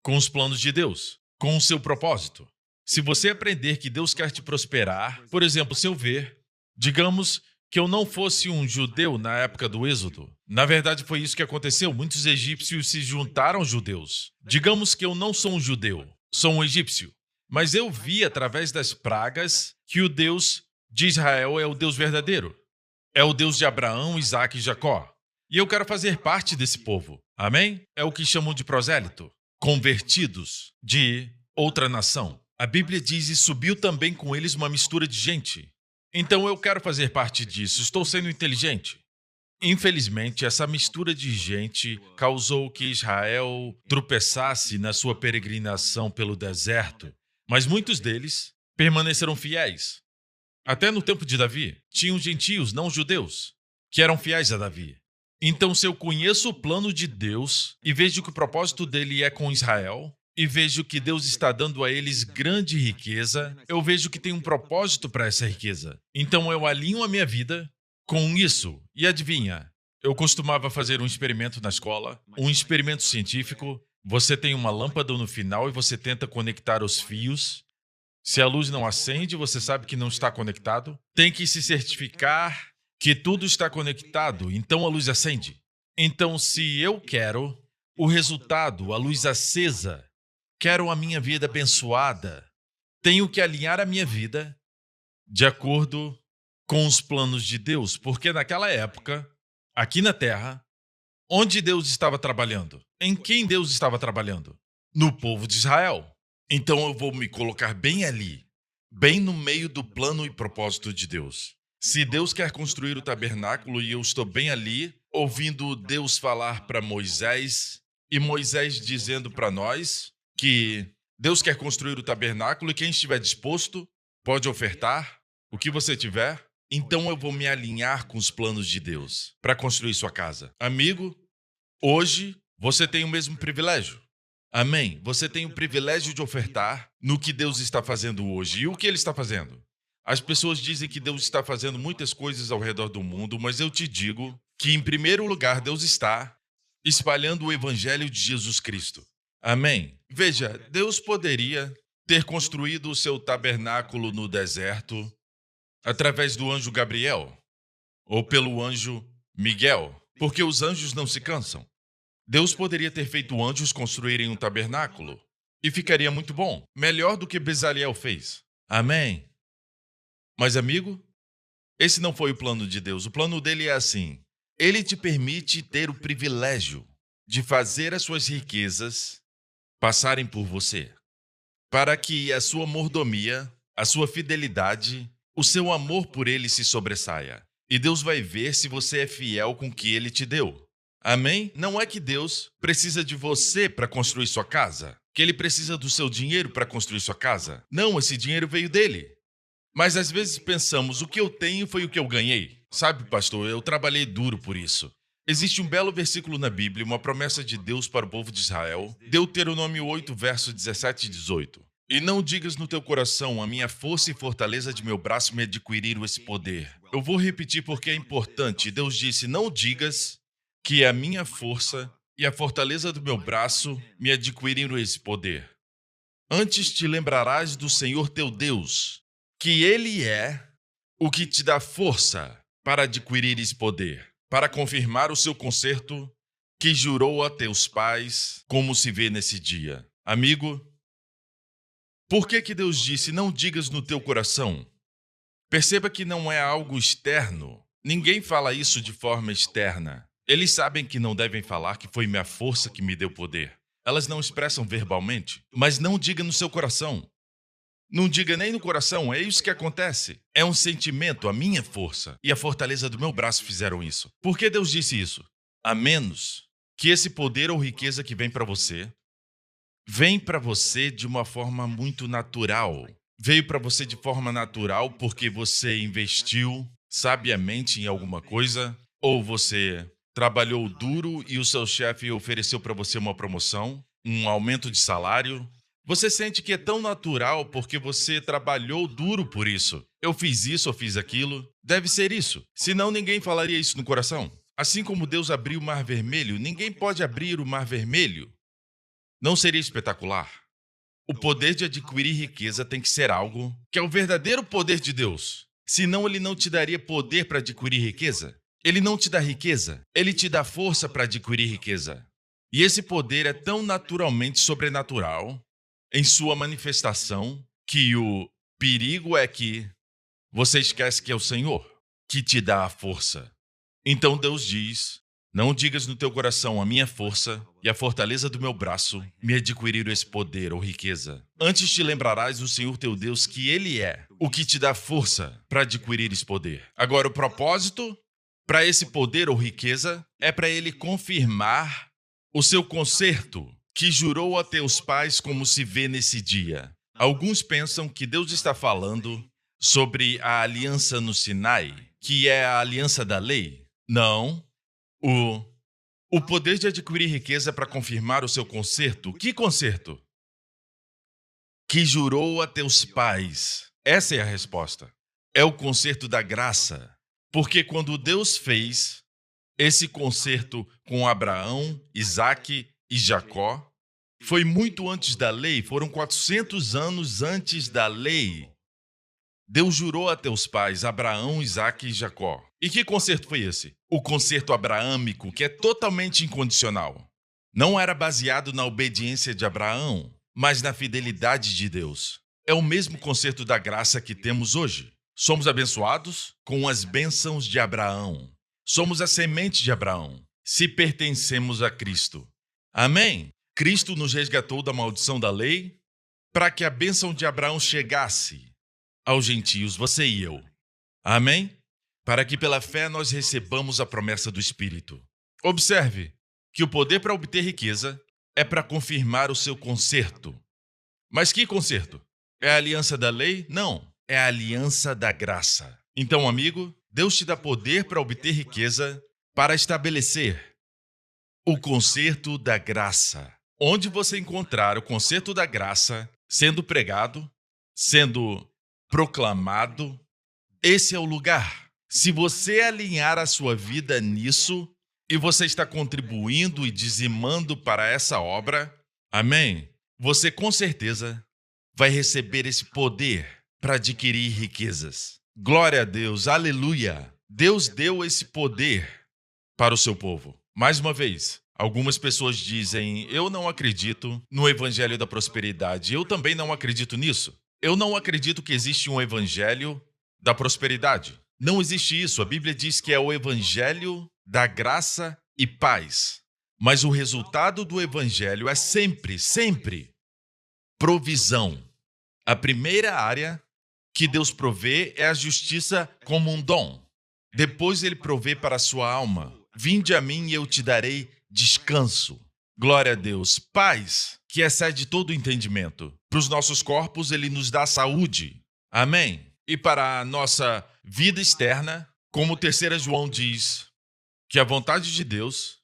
com os planos de Deus, com o seu propósito. Se você aprender que Deus quer te prosperar, por exemplo, se eu ver, digamos que eu não fosse um judeu na época do Êxodo. Na verdade, foi isso que aconteceu. Muitos egípcios se juntaram aos judeus. Digamos que eu não sou um judeu, sou um egípcio. Mas eu vi, através das pragas, que o Deus de Israel é o Deus verdadeiro. É o Deus de Abraão, Isaque e Jacó. E eu quero fazer parte desse povo. Amém? É o que chamam de prosélito. Convertidos de outra nação. A Bíblia diz: e subiu também com eles uma mistura de gente. Então eu quero fazer parte disso. Estou sendo inteligente. Infelizmente, essa mistura de gente causou que Israel tropeçasse na sua peregrinação pelo deserto. Mas muitos deles permaneceram fiéis. Até no tempo de Davi, tinham gentios, não judeus, que eram fiéis a Davi. Então, se eu conheço o plano de Deus e vejo que o propósito dele é com Israel, e vejo que Deus está dando a eles grande riqueza, eu vejo que tem um propósito para essa riqueza. Então, eu alinho a minha vida com isso. E adivinha? Eu costumava fazer um experimento na escola, um experimento científico. Você tem uma lâmpada no final e você tenta conectar os fios. Se a luz não acende, você sabe que não está conectado. Tem que se certificar que tudo está conectado, então a luz acende. Então, se eu quero o resultado, a luz acesa, quero a minha vida abençoada, tenho que alinhar a minha vida de acordo com os planos de Deus, porque naquela época, aqui na Terra, onde Deus estava trabalhando? Em quem Deus estava trabalhando? No povo de Israel. Então eu vou me colocar bem ali, bem no meio do plano e propósito de Deus. Se Deus quer construir o tabernáculo e eu estou bem ali, ouvindo Deus falar para Moisés, e Moisés dizendo para nós que Deus quer construir o tabernáculo e quem estiver disposto pode ofertar o que você tiver, então eu vou me alinhar com os planos de Deus para construir sua casa. Amigo, hoje você tem o mesmo privilégio. Amém? Você tem o privilégio de ofertar no que Deus está fazendo hoje. E o que Ele está fazendo? As pessoas dizem que Deus está fazendo muitas coisas ao redor do mundo, mas eu te digo que, em primeiro lugar, Deus está espalhando o Evangelho de Jesus Cristo. Amém? Veja, Deus poderia ter construído o seu tabernáculo no deserto através do anjo Gabriel ou pelo anjo Miguel, porque os anjos não se cansam. Deus poderia ter feito anjos construírem um tabernáculo e ficaria muito bom, melhor do que Bezaleel fez. Amém? Mas, amigo, esse não foi o plano de Deus. O plano dele é assim: ele te permite ter o privilégio de fazer as suas riquezas passarem por você, para que a sua mordomia, a sua fidelidade, o seu amor por ele se sobressaia. E Deus vai ver se você é fiel com o que ele te deu. Amém? Não é que Deus precisa de você para construir sua casa, que ele precisa do seu dinheiro para construir sua casa. Não, esse dinheiro veio dele. Mas às vezes pensamos, o que eu tenho foi o que eu ganhei. Sabe, pastor, eu trabalhei duro por isso. Existe um belo versículo na Bíblia, uma promessa de Deus para o povo de Israel, Deuteronômio 8, verso 17 e 18. E não digas no teu coração, a minha força e fortaleza de meu braço me adquiriram esse poder. Eu vou repetir porque é importante. Deus disse, não digas que a minha força e a fortaleza do meu braço me adquiriram esse poder. Antes te lembrarás do Senhor teu Deus, que Ele é o que te dá força para adquirir esse poder, para confirmar o seu concerto que jurou a teus pais, como se vê nesse dia. Amigo, por que Deus disse, não digas no teu coração? Perceba que não é algo externo. Ninguém fala isso de forma externa. Eles sabem que não devem falar que foi minha força que me deu poder. Elas não expressam verbalmente, mas não diga no seu coração. Não diga nem no coração, é isso que acontece. É um sentimento, a minha força e a fortaleza do meu braço fizeram isso. Por que Deus disse isso? A menos que esse poder ou riqueza que vem para você de uma forma muito natural. Veio para você de forma natural porque você investiu sabiamente em alguma coisa, ou você trabalhou duro e o seu chefe ofereceu para você uma promoção, um aumento de salário. Você sente que é tão natural porque você trabalhou duro por isso. Eu fiz isso, eu fiz aquilo. Deve ser isso. Senão ninguém falaria isso no coração. Assim como Deus abriu o Mar Vermelho, ninguém pode abrir o Mar Vermelho. Não seria espetacular? O poder de adquirir riqueza tem que ser algo que é o verdadeiro poder de Deus. Senão ele não te daria poder para adquirir riqueza. Ele não te dá riqueza, ele te dá força para adquirir riqueza. E esse poder é tão naturalmente sobrenatural em sua manifestação que o perigo é que você esquece que é o Senhor que te dá a força. Então Deus diz, não digas no teu coração, a minha força e a fortaleza do meu braço me adquiriram esse poder ou riqueza. Antes te lembrarás do Senhor teu Deus que Ele é o que te dá força para adquirir esse poder. Agora, o propósito para esse poder ou riqueza é para Ele confirmar o seu concerto que jurou a teus pais como se vê nesse dia. Alguns pensam que Deus está falando sobre a aliança no Sinai, que é a aliança da lei. Não. O poder de adquirir riqueza para confirmar o seu concerto. Que concerto? Que jurou a teus pais. Essa é a resposta. É o concerto da graça. Porque quando Deus fez esse concerto com Abraão, Isaque e Jacó, foi muito antes da lei, foram 400 anos antes da lei. Deus jurou a teus pais, Abraão, Isaque e Jacó. E que concerto foi esse? O concerto abraâmico, que é totalmente incondicional. Não era baseado na obediência de Abraão, mas na fidelidade de Deus. É o mesmo concerto da graça que temos hoje. Somos abençoados com as bênçãos de Abraão. Somos a semente de Abraão, se pertencemos a Cristo. Amém? Cristo nos resgatou da maldição da lei para que a bênção de Abraão chegasse aos gentios, você e eu. Amém? Para que pela fé nós recebamos a promessa do Espírito. Observe que o poder para obter riqueza é para confirmar o seu concerto. Mas que concerto? É a aliança da lei? Não, é a aliança da graça. Então, amigo, Deus te dá poder para obter riqueza para estabelecer o concerto da graça. Onde você encontrar o concerto da graça sendo pregado, sendo proclamado, esse é o lugar. Se você alinhar a sua vida nisso e você está contribuindo e dizimando para essa obra, amém? Você com certeza vai receber esse poder para adquirir riquezas. Glória a Deus, aleluia! Deus deu esse poder para o seu povo. Mais uma vez, algumas pessoas dizem, eu não acredito no evangelho da prosperidade. Eu também não acredito nisso. Eu não acredito que existe um evangelho da prosperidade. Não existe isso. A Bíblia diz que é o evangelho da graça e paz. Mas o resultado do evangelho é sempre provisão. A primeira área que Deus provê é a justiça como um dom. Depois ele provê para a sua alma. Vinde a mim e eu te darei descanso. Glória a Deus. Paz, que excede todo o entendimento. Para os nossos corpos, ele nos dá saúde. Amém? E para a nossa vida externa, como 3 João diz, que a vontade de Deus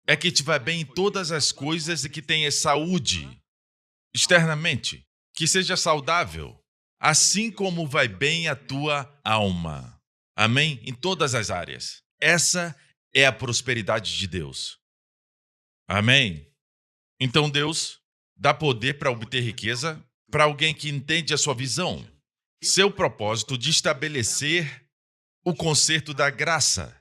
é que te vá bem em todas as coisas e que tenha saúde externamente, que seja saudável, assim como vai bem a tua alma. Amém? Em todas as áreas. Essa é a prosperidade de Deus. Amém? Então Deus dá poder para obter riqueza para alguém que entende a sua visão, seu propósito de estabelecer o concerto da graça.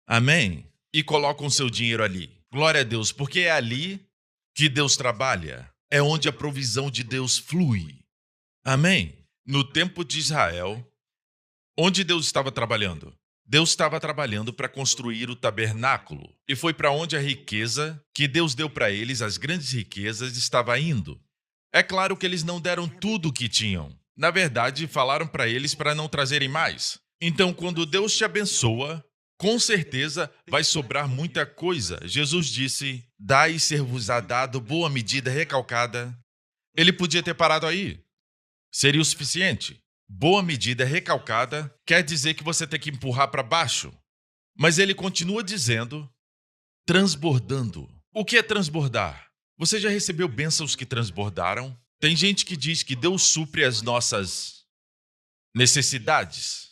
Amém? E colocam o seu dinheiro ali. Glória a Deus, porque é ali que Deus trabalha. É onde a provisão de Deus flui. Amém? No tempo de Israel, onde Deus estava trabalhando? Deus estava trabalhando para construir o tabernáculo. E foi para onde a riqueza que Deus deu para eles, as grandes riquezas, estava indo. É claro que eles não deram tudo o que tinham. Na verdade, falaram para eles para não trazerem mais. Então, quando Deus te abençoa, com certeza vai sobrar muita coisa. Jesus disse, dai e ser-vos-á dado boa medida recalcada. Ele podia ter parado aí. Seria o suficiente. Boa medida recalcada quer dizer que você tem que empurrar para baixo. Mas ele continua dizendo, transbordando. O que é transbordar? Você já recebeu bênçãos que transbordaram? Tem gente que diz que Deus supre as nossas necessidades.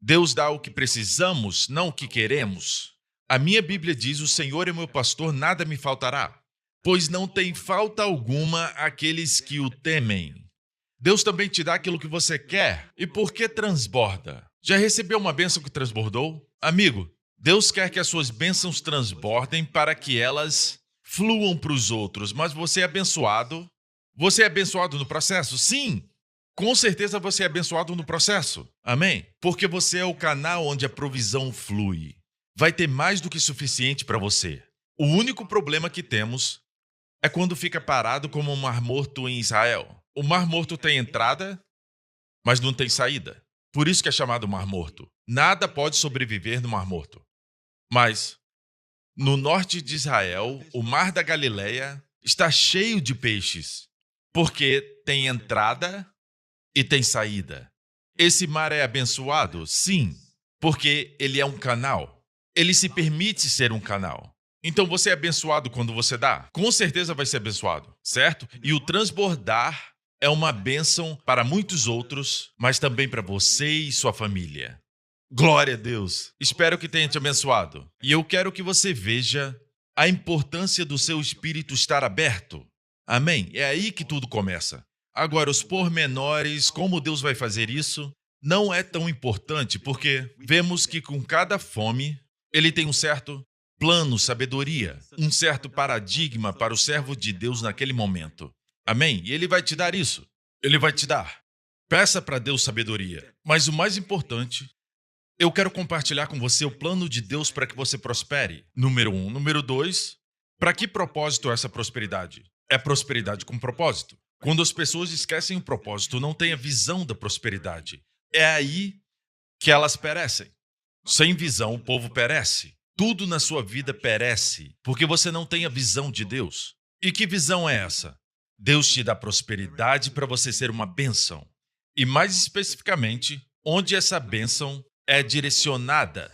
Deus dá o que precisamos, não o que queremos. A minha Bíblia diz, o Senhor é meu pastor, nada me faltará. Pois não tem falta alguma àqueles que o temem. Deus também te dá aquilo que você quer. E por que transborda? Já recebeu uma bênção que transbordou? Amigo, Deus quer que as suas bênçãos transbordem para que elas fluam para os outros. Mas você é abençoado? Você é abençoado no processo? Sim! Com certeza você é abençoado no processo. Amém? Porque você é o canal onde a provisão flui. Vai ter mais do que suficiente para você. O único problema que temos é quando fica parado como um mar morto em Israel. O mar morto tem entrada, mas não tem saída. Por isso que é chamado mar morto. Nada pode sobreviver no mar morto. Mas, no norte de Israel, o mar da Galileia está cheio de peixes, porque tem entrada e tem saída. Esse mar é abençoado? Sim, porque ele é um canal. Ele se permite ser um canal. Então você é abençoado quando você dá? Com certeza vai ser abençoado, certo? E o transbordar é uma bênção para muitos outros, mas também para você e sua família. Glória a Deus. Espero que tenha te abençoado. E eu quero que você veja a importância do seu espírito estar aberto. Amém? É aí que tudo começa. Agora, os pormenores, como Deus vai fazer isso, não é tão importante, porque vemos que com cada fome, ele tem um certo plano, sabedoria, um certo paradigma para o servo de Deus naquele momento. Amém? E ele vai te dar isso. Ele vai te dar. Peça para Deus sabedoria. Mas o mais importante, eu quero compartilhar com você o plano de Deus para que você prospere. Número 1. Número 2, para que propósito é essa prosperidade? É prosperidade com propósito. Quando as pessoas esquecem o propósito, não têm a visão da prosperidade. É aí que elas perecem. Sem visão, o povo perece. Tudo na sua vida perece, porque você não tem a visão de Deus. E que visão é essa? Deus te dá prosperidade para você ser uma bênção. E mais especificamente, onde essa bênção é direcionada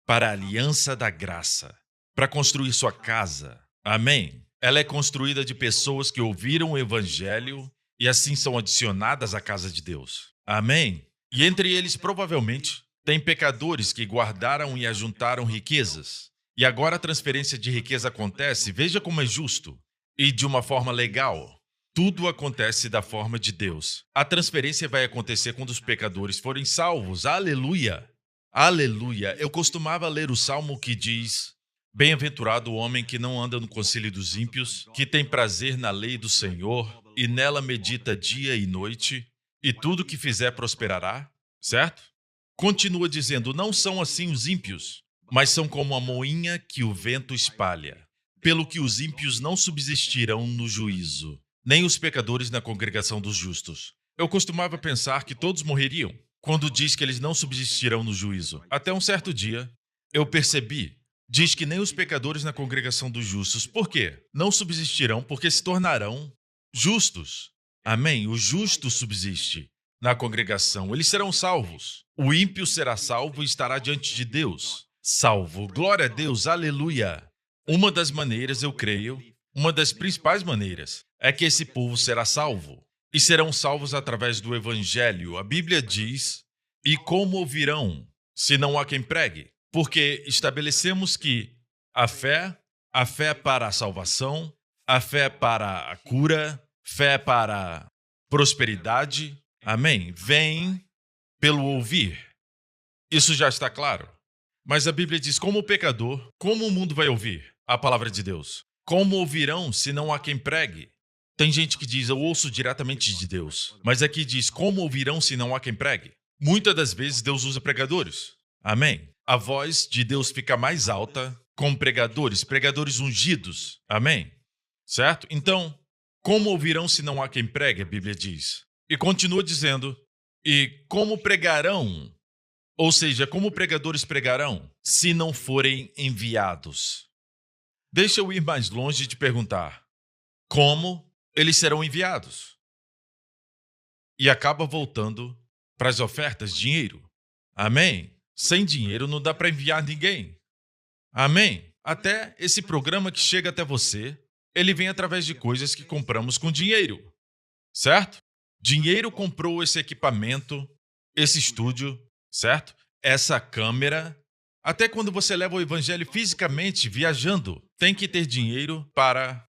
para a aliança da graça, para construir sua casa. Amém? Ela é construída de pessoas que ouviram o evangelho e assim são adicionadas à casa de Deus. Amém? E entre eles, provavelmente, tem pecadores que guardaram e ajuntaram riquezas. E agora a transferência de riqueza acontece, veja como é justo, e de uma forma legal. Tudo acontece da forma de Deus. A transferência vai acontecer quando os pecadores forem salvos. Aleluia! Aleluia! Eu costumava ler o salmo que diz: bem-aventurado o homem que não anda no conselho dos ímpios, que tem prazer na lei do Senhor e nela medita dia e noite, e tudo que fizer prosperará, certo? Continua dizendo, não são assim os ímpios, mas são como a moinha que o vento espalha, pelo que os ímpios não subsistirão no juízo, nem os pecadores na congregação dos justos. Eu costumava pensar que todos morreriam, quando diz que eles não subsistirão no juízo. Até um certo dia, eu percebi, diz que nem os pecadores na congregação dos justos. Por quê? Não subsistirão porque se tornarão justos. Amém? O justo subsiste na congregação. Eles serão salvos. O ímpio será salvo e estará diante de Deus. Salvo. Glória a Deus. Aleluia. Uma das maneiras, eu creio, uma das principais maneiras, é que esse povo será salvo. E serão salvos através do evangelho. A Bíblia diz, e como ouvirão, se não há quem pregue? Porque estabelecemos que a fé para a salvação, a fé para a cura, fé para a prosperidade, amém? Vem pelo ouvir. Isso já está claro. Mas a Bíblia diz, como pecador, como o mundo vai ouvir a palavra de Deus? Como ouvirão se não há quem pregue? Tem gente que diz, eu ouço diretamente de Deus. Mas aqui diz, como ouvirão se não há quem pregue? Muitas das vezes Deus usa pregadores. Amém? A voz de Deus fica mais alta com pregadores, pregadores ungidos. Amém? Certo? Então, como ouvirão se não há quem pregue, a Bíblia diz. E continua dizendo, e como pregarão, ou seja, como pregadores pregarão, se não forem enviados? Deixa eu ir mais longe e te perguntar, como eles serão enviados? E acaba voltando para as ofertas, dinheiro. Amém? Sem dinheiro não dá para enviar ninguém. Amém? Até esse programa que chega até você, ele vem através de coisas que compramos com dinheiro. Certo? Dinheiro comprou esse equipamento, esse estúdio, certo? Essa câmera. Até quando você leva o evangelho fisicamente viajando, tem que ter dinheiro para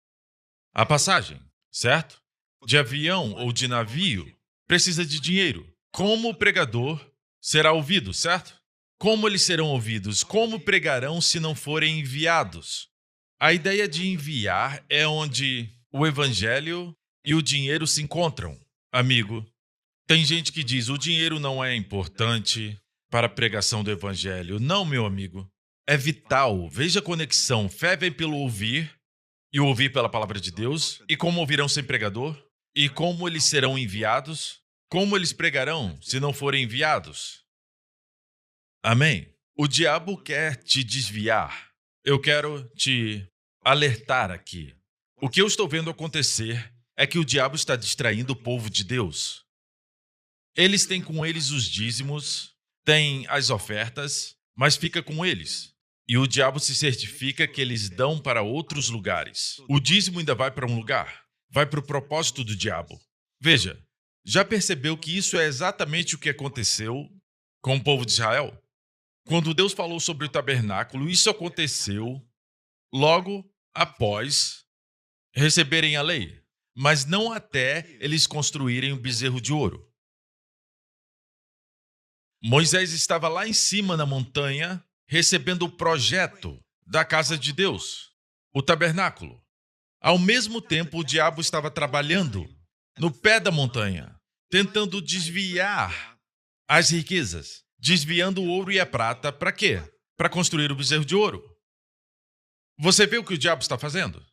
a passagem, certo? De avião ou de navio, precisa de dinheiro. Como o pregador será ouvido, certo? Como eles serão ouvidos? Como pregarão se não forem enviados? A ideia de enviar é onde o evangelho e o dinheiro se encontram. Amigo, tem gente que diz, o dinheiro não é importante para a pregação do evangelho. Não, meu amigo. É vital. Veja a conexão. Fé vem pelo ouvir, e ouvir pela palavra de Deus. E como ouvirão sem pregador? E como eles serão enviados? Como eles pregarão se não forem enviados? Amém? O diabo quer te desviar. Eu quero te alertar aqui. O que eu estou vendo acontecer é que o diabo está distraindo o povo de Deus. Eles têm com eles os dízimos, têm as ofertas, mas fica com eles. E o diabo se certifica que eles dão para outros lugares. O dízimo ainda vai para um lugar, vai para o propósito do diabo. Veja, já percebeu que isso é exatamente o que aconteceu com o povo de Israel? Quando Deus falou sobre o tabernáculo, isso aconteceu logo após receberem a lei, mas não até eles construírem o bezerro de ouro. Moisés estava lá em cima na montanha, recebendo o projeto da casa de Deus, o tabernáculo. Ao mesmo tempo, o diabo estava trabalhando no pé da montanha, tentando desviar as riquezas, desviando o ouro e a prata. Para quê? Para construir o bezerro de ouro. Você vê o que o diabo está fazendo?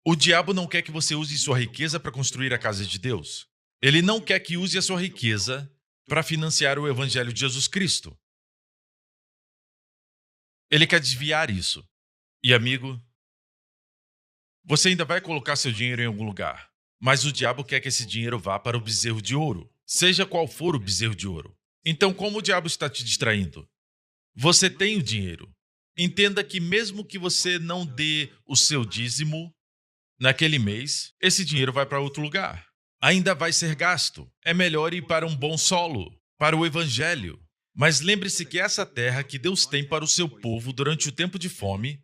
O diabo não quer que você use sua riqueza para construir a casa de Deus. Ele não quer que use a sua riqueza para financiar o evangelho de Jesus Cristo. Ele quer desviar isso. E, amigo, você ainda vai colocar seu dinheiro em algum lugar, mas o diabo quer que esse dinheiro vá para o bezerro de ouro, seja qual for o bezerro de ouro. Então, como o diabo está te distraindo? Você tem o dinheiro. Entenda que mesmo que você não dê o seu dízimo naquele mês, esse dinheiro vai para outro lugar. Ainda vai ser gasto. É melhor ir para um bom solo, para o evangelho. Mas lembre-se que essa terra que Deus tem para o seu povo durante o tempo de fome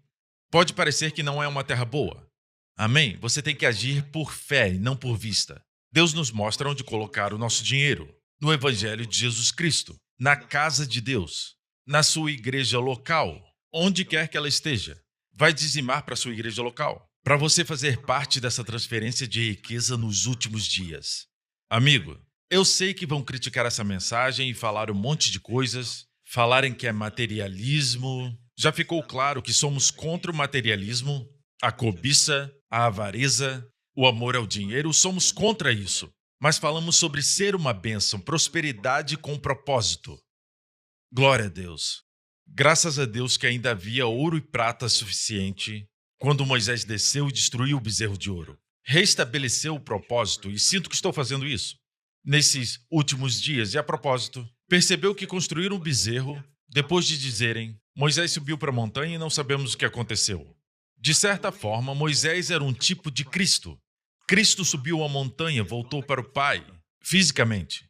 pode parecer que não é uma terra boa. Amém? Você tem que agir por fé e não por vista. Deus nos mostra onde colocar o nosso dinheiro. No evangelho de Jesus Cristo, na casa de Deus, na sua igreja local, onde quer que ela esteja. Vai dizimar para a sua igreja local, para você fazer parte dessa transferência de riqueza nos últimos dias. Amigo, eu sei que vão criticar essa mensagem e falar um monte de coisas, falarem que é materialismo. Já ficou claro que somos contra o materialismo, a cobiça, a avareza, o amor ao dinheiro, somos contra isso. Mas falamos sobre ser uma bênção, prosperidade com propósito. Glória a Deus. Graças a Deus que ainda havia ouro e prata suficiente quando Moisés desceu e destruiu o bezerro de ouro. Restabeleceu o propósito, e sinto que estou fazendo isso nesses últimos dias. E a propósito, percebeu que construíram um bezerro depois de dizerem: Moisés subiu para a montanha e não sabemos o que aconteceu. De certa forma, Moisés era um tipo de Cristo. Cristo subiu a montanha, voltou para o Pai, fisicamente,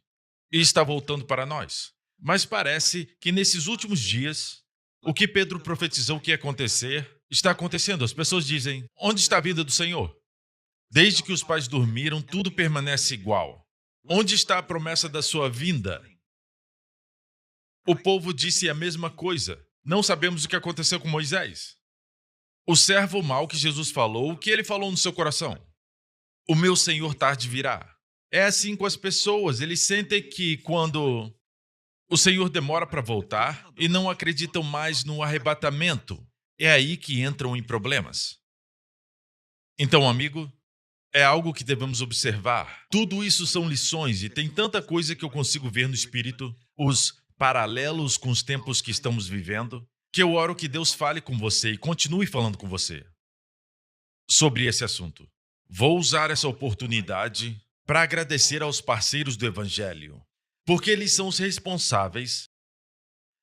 e está voltando para nós. Mas parece que nesses últimos dias, o que Pedro profetizou que ia acontecer, está acontecendo. As pessoas dizem: onde está a vida do Senhor? Desde que os pais dormiram, tudo permanece igual. Onde está a promessa da sua vinda? O povo disse a mesma coisa. Não sabemos o que aconteceu com Moisés. O servo mau que Jesus falou, o que ele falou no seu coração? O meu Senhor tarde virá. É assim com as pessoas. Eles sentem que quando o Senhor demora para voltar e não acreditam mais no arrebatamento, é aí que entram em problemas. Então, amigo, é algo que devemos observar. Tudo isso são lições e tem tanta coisa que eu consigo ver no Espírito, os paralelos com os tempos que estamos vivendo, que eu oro que Deus fale com você e continue falando com você sobre esse assunto. Vou usar essa oportunidade para agradecer aos parceiros do Evangelho, porque eles são os responsáveis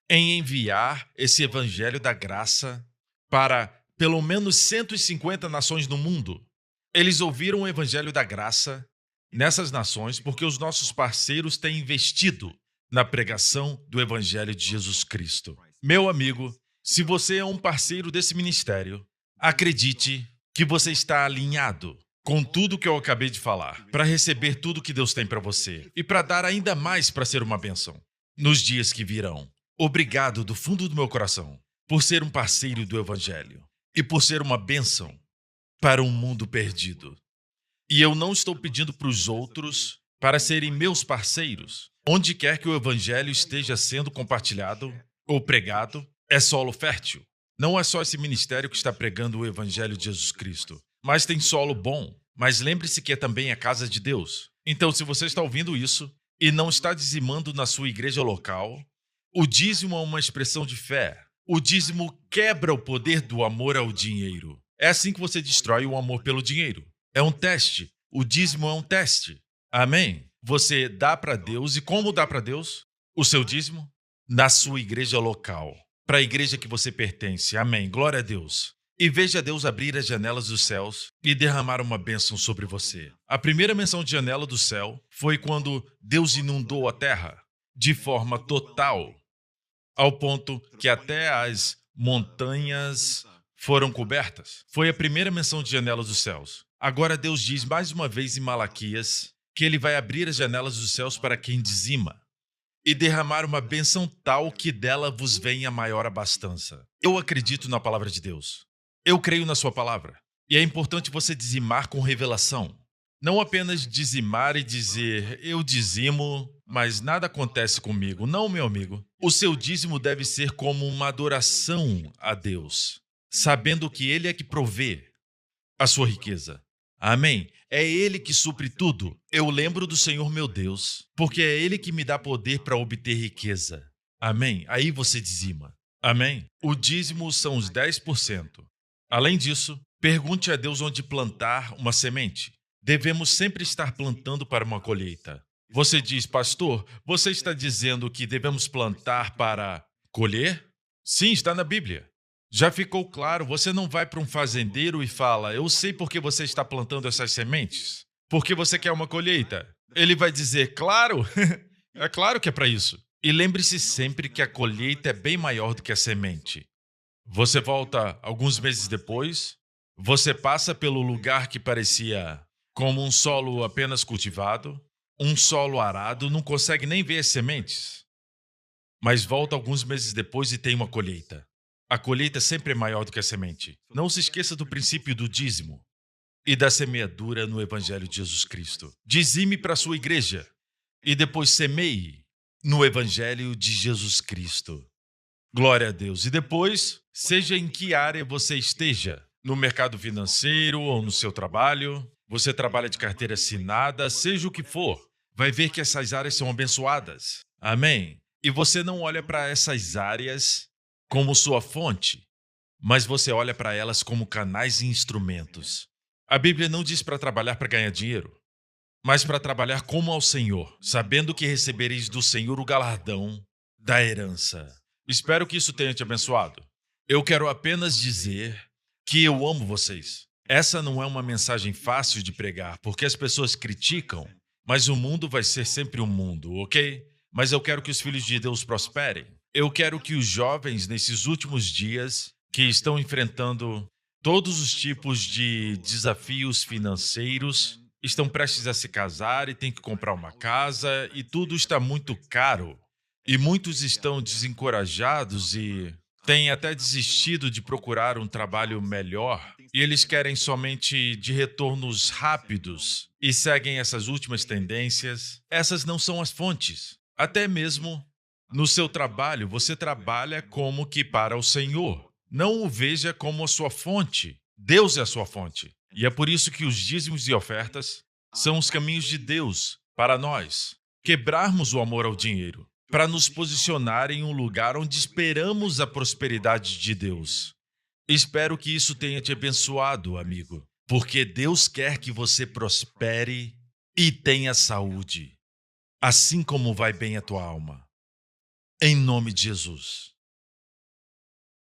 em enviar esse Evangelho da graça para pelo menos 150 nações no mundo. Eles ouviram o Evangelho da graça nessas nações porque os nossos parceiros têm investido na pregação do Evangelho de Jesus Cristo. Meu amigo, se você é um parceiro desse ministério, acredite que você está alinhado com tudo que eu acabei de falar, para receber tudo que Deus tem para você e para dar ainda mais para ser uma bênção nos dias que virão. Obrigado do fundo do meu coração por ser um parceiro do Evangelho e por ser uma bênção para um mundo perdido. E eu não estou pedindo para os outros para serem meus parceiros. Onde quer que o Evangelho esteja sendo compartilhado ou pregado, é solo fértil. Não é só esse ministério que está pregando o Evangelho de Jesus Cristo, mas tem solo bom. Mas lembre-se que é também a casa de Deus. Então, se você está ouvindo isso e não está dizimando na sua igreja local, o dízimo é uma expressão de fé. O dízimo quebra o poder do amor ao dinheiro. É assim que você destrói o amor pelo dinheiro. É um teste. O dízimo é um teste. Amém? Você dá para Deus. E como dá para Deus? O seu dízimo? Na sua igreja local. Para a igreja que você pertence. Amém. Glória a Deus. E veja Deus abrir as janelas dos céus e derramar uma bênção sobre você. A primeira menção de janela do céu foi quando Deus inundou a terra de forma total. ao ponto que até as montanhas foram cobertas. Foi a primeira menção de janelas dos céus. Agora Deus diz mais uma vez em Malaquias que ele vai abrir as janelas dos céus para quem dizima e derramar uma bênção tal que dela vos venha maior abastança. Eu acredito na palavra de Deus. Eu creio na sua palavra. E é importante você dizimar com revelação. Não apenas dizimar e dizer, eu dizimo, mas nada acontece comigo. Não, meu amigo. O seu dízimo deve ser como uma adoração a Deus, sabendo que Ele é que provê a sua riqueza. Amém? É Ele que supre tudo. Eu lembro do Senhor meu Deus, porque é Ele que me dá poder para obter riqueza. Amém? Aí você dizima. Amém? O dízimo são os 10%. Além disso, pergunte a Deus onde plantar uma semente. Devemos sempre estar plantando para uma colheita. Você diz, pastor, você está dizendo que devemos plantar para colher? Sim, está na Bíblia. Já ficou claro, você não vai para um fazendeiro e fala, eu sei por que você está plantando essas sementes. Porque você quer uma colheita. Ele vai dizer, claro, é claro que é para isso. E lembre-se sempre que a colheita é bem maior do que a semente. Você volta alguns meses depois, você passa pelo lugar que parecia como um solo apenas cultivado, um solo arado, não consegue nem ver as sementes. Mas volta alguns meses depois e tem uma colheita. A colheita sempre é maior do que a semente. Não se esqueça do princípio do dízimo e da semeadura no Evangelho de Jesus Cristo. Dizime para a sua igreja e depois semeie no Evangelho de Jesus Cristo. Glória a Deus. E depois, seja em que área você esteja, no mercado financeiro ou no seu trabalho, você trabalha de carteira assinada, seja o que for, vai ver que essas áreas são abençoadas. Amém? E você não olha para essas áreas como sua fonte, mas você olha para elas como canais e instrumentos. A Bíblia não diz para trabalhar para ganhar dinheiro, mas para trabalhar como ao Senhor, sabendo que recebereis do Senhor o galardão da herança. Espero que isso tenha te abençoado. Eu quero apenas dizer que eu amo vocês. Essa não é uma mensagem fácil de pregar, porque as pessoas criticam, mas o mundo vai ser sempre um mundo, ok? Mas eu quero que os filhos de Deus prosperem. Eu quero que os jovens, nesses últimos dias, que estão enfrentando todos os tipos de desafios financeiros, estão prestes a se casar e têm que comprar uma casa e tudo está muito caro. E muitos estão desencorajados e têm até desistido de procurar um trabalho melhor. E eles querem somente de retornos rápidos e seguem essas últimas tendências. Essas não são as fontes. Até mesmo no seu trabalho, você trabalha como que para o Senhor. Não o veja como a sua fonte. Deus é a sua fonte. E é por isso que os dízimos e ofertas são os caminhos de Deus para nós. Quebrarmos o amor ao dinheiro, para nos posicionar em um lugar onde esperamos a prosperidade de Deus. Espero que isso tenha te abençoado, amigo, porque Deus quer que você prospere e tenha saúde, assim como vai bem a tua alma. Em nome de Jesus.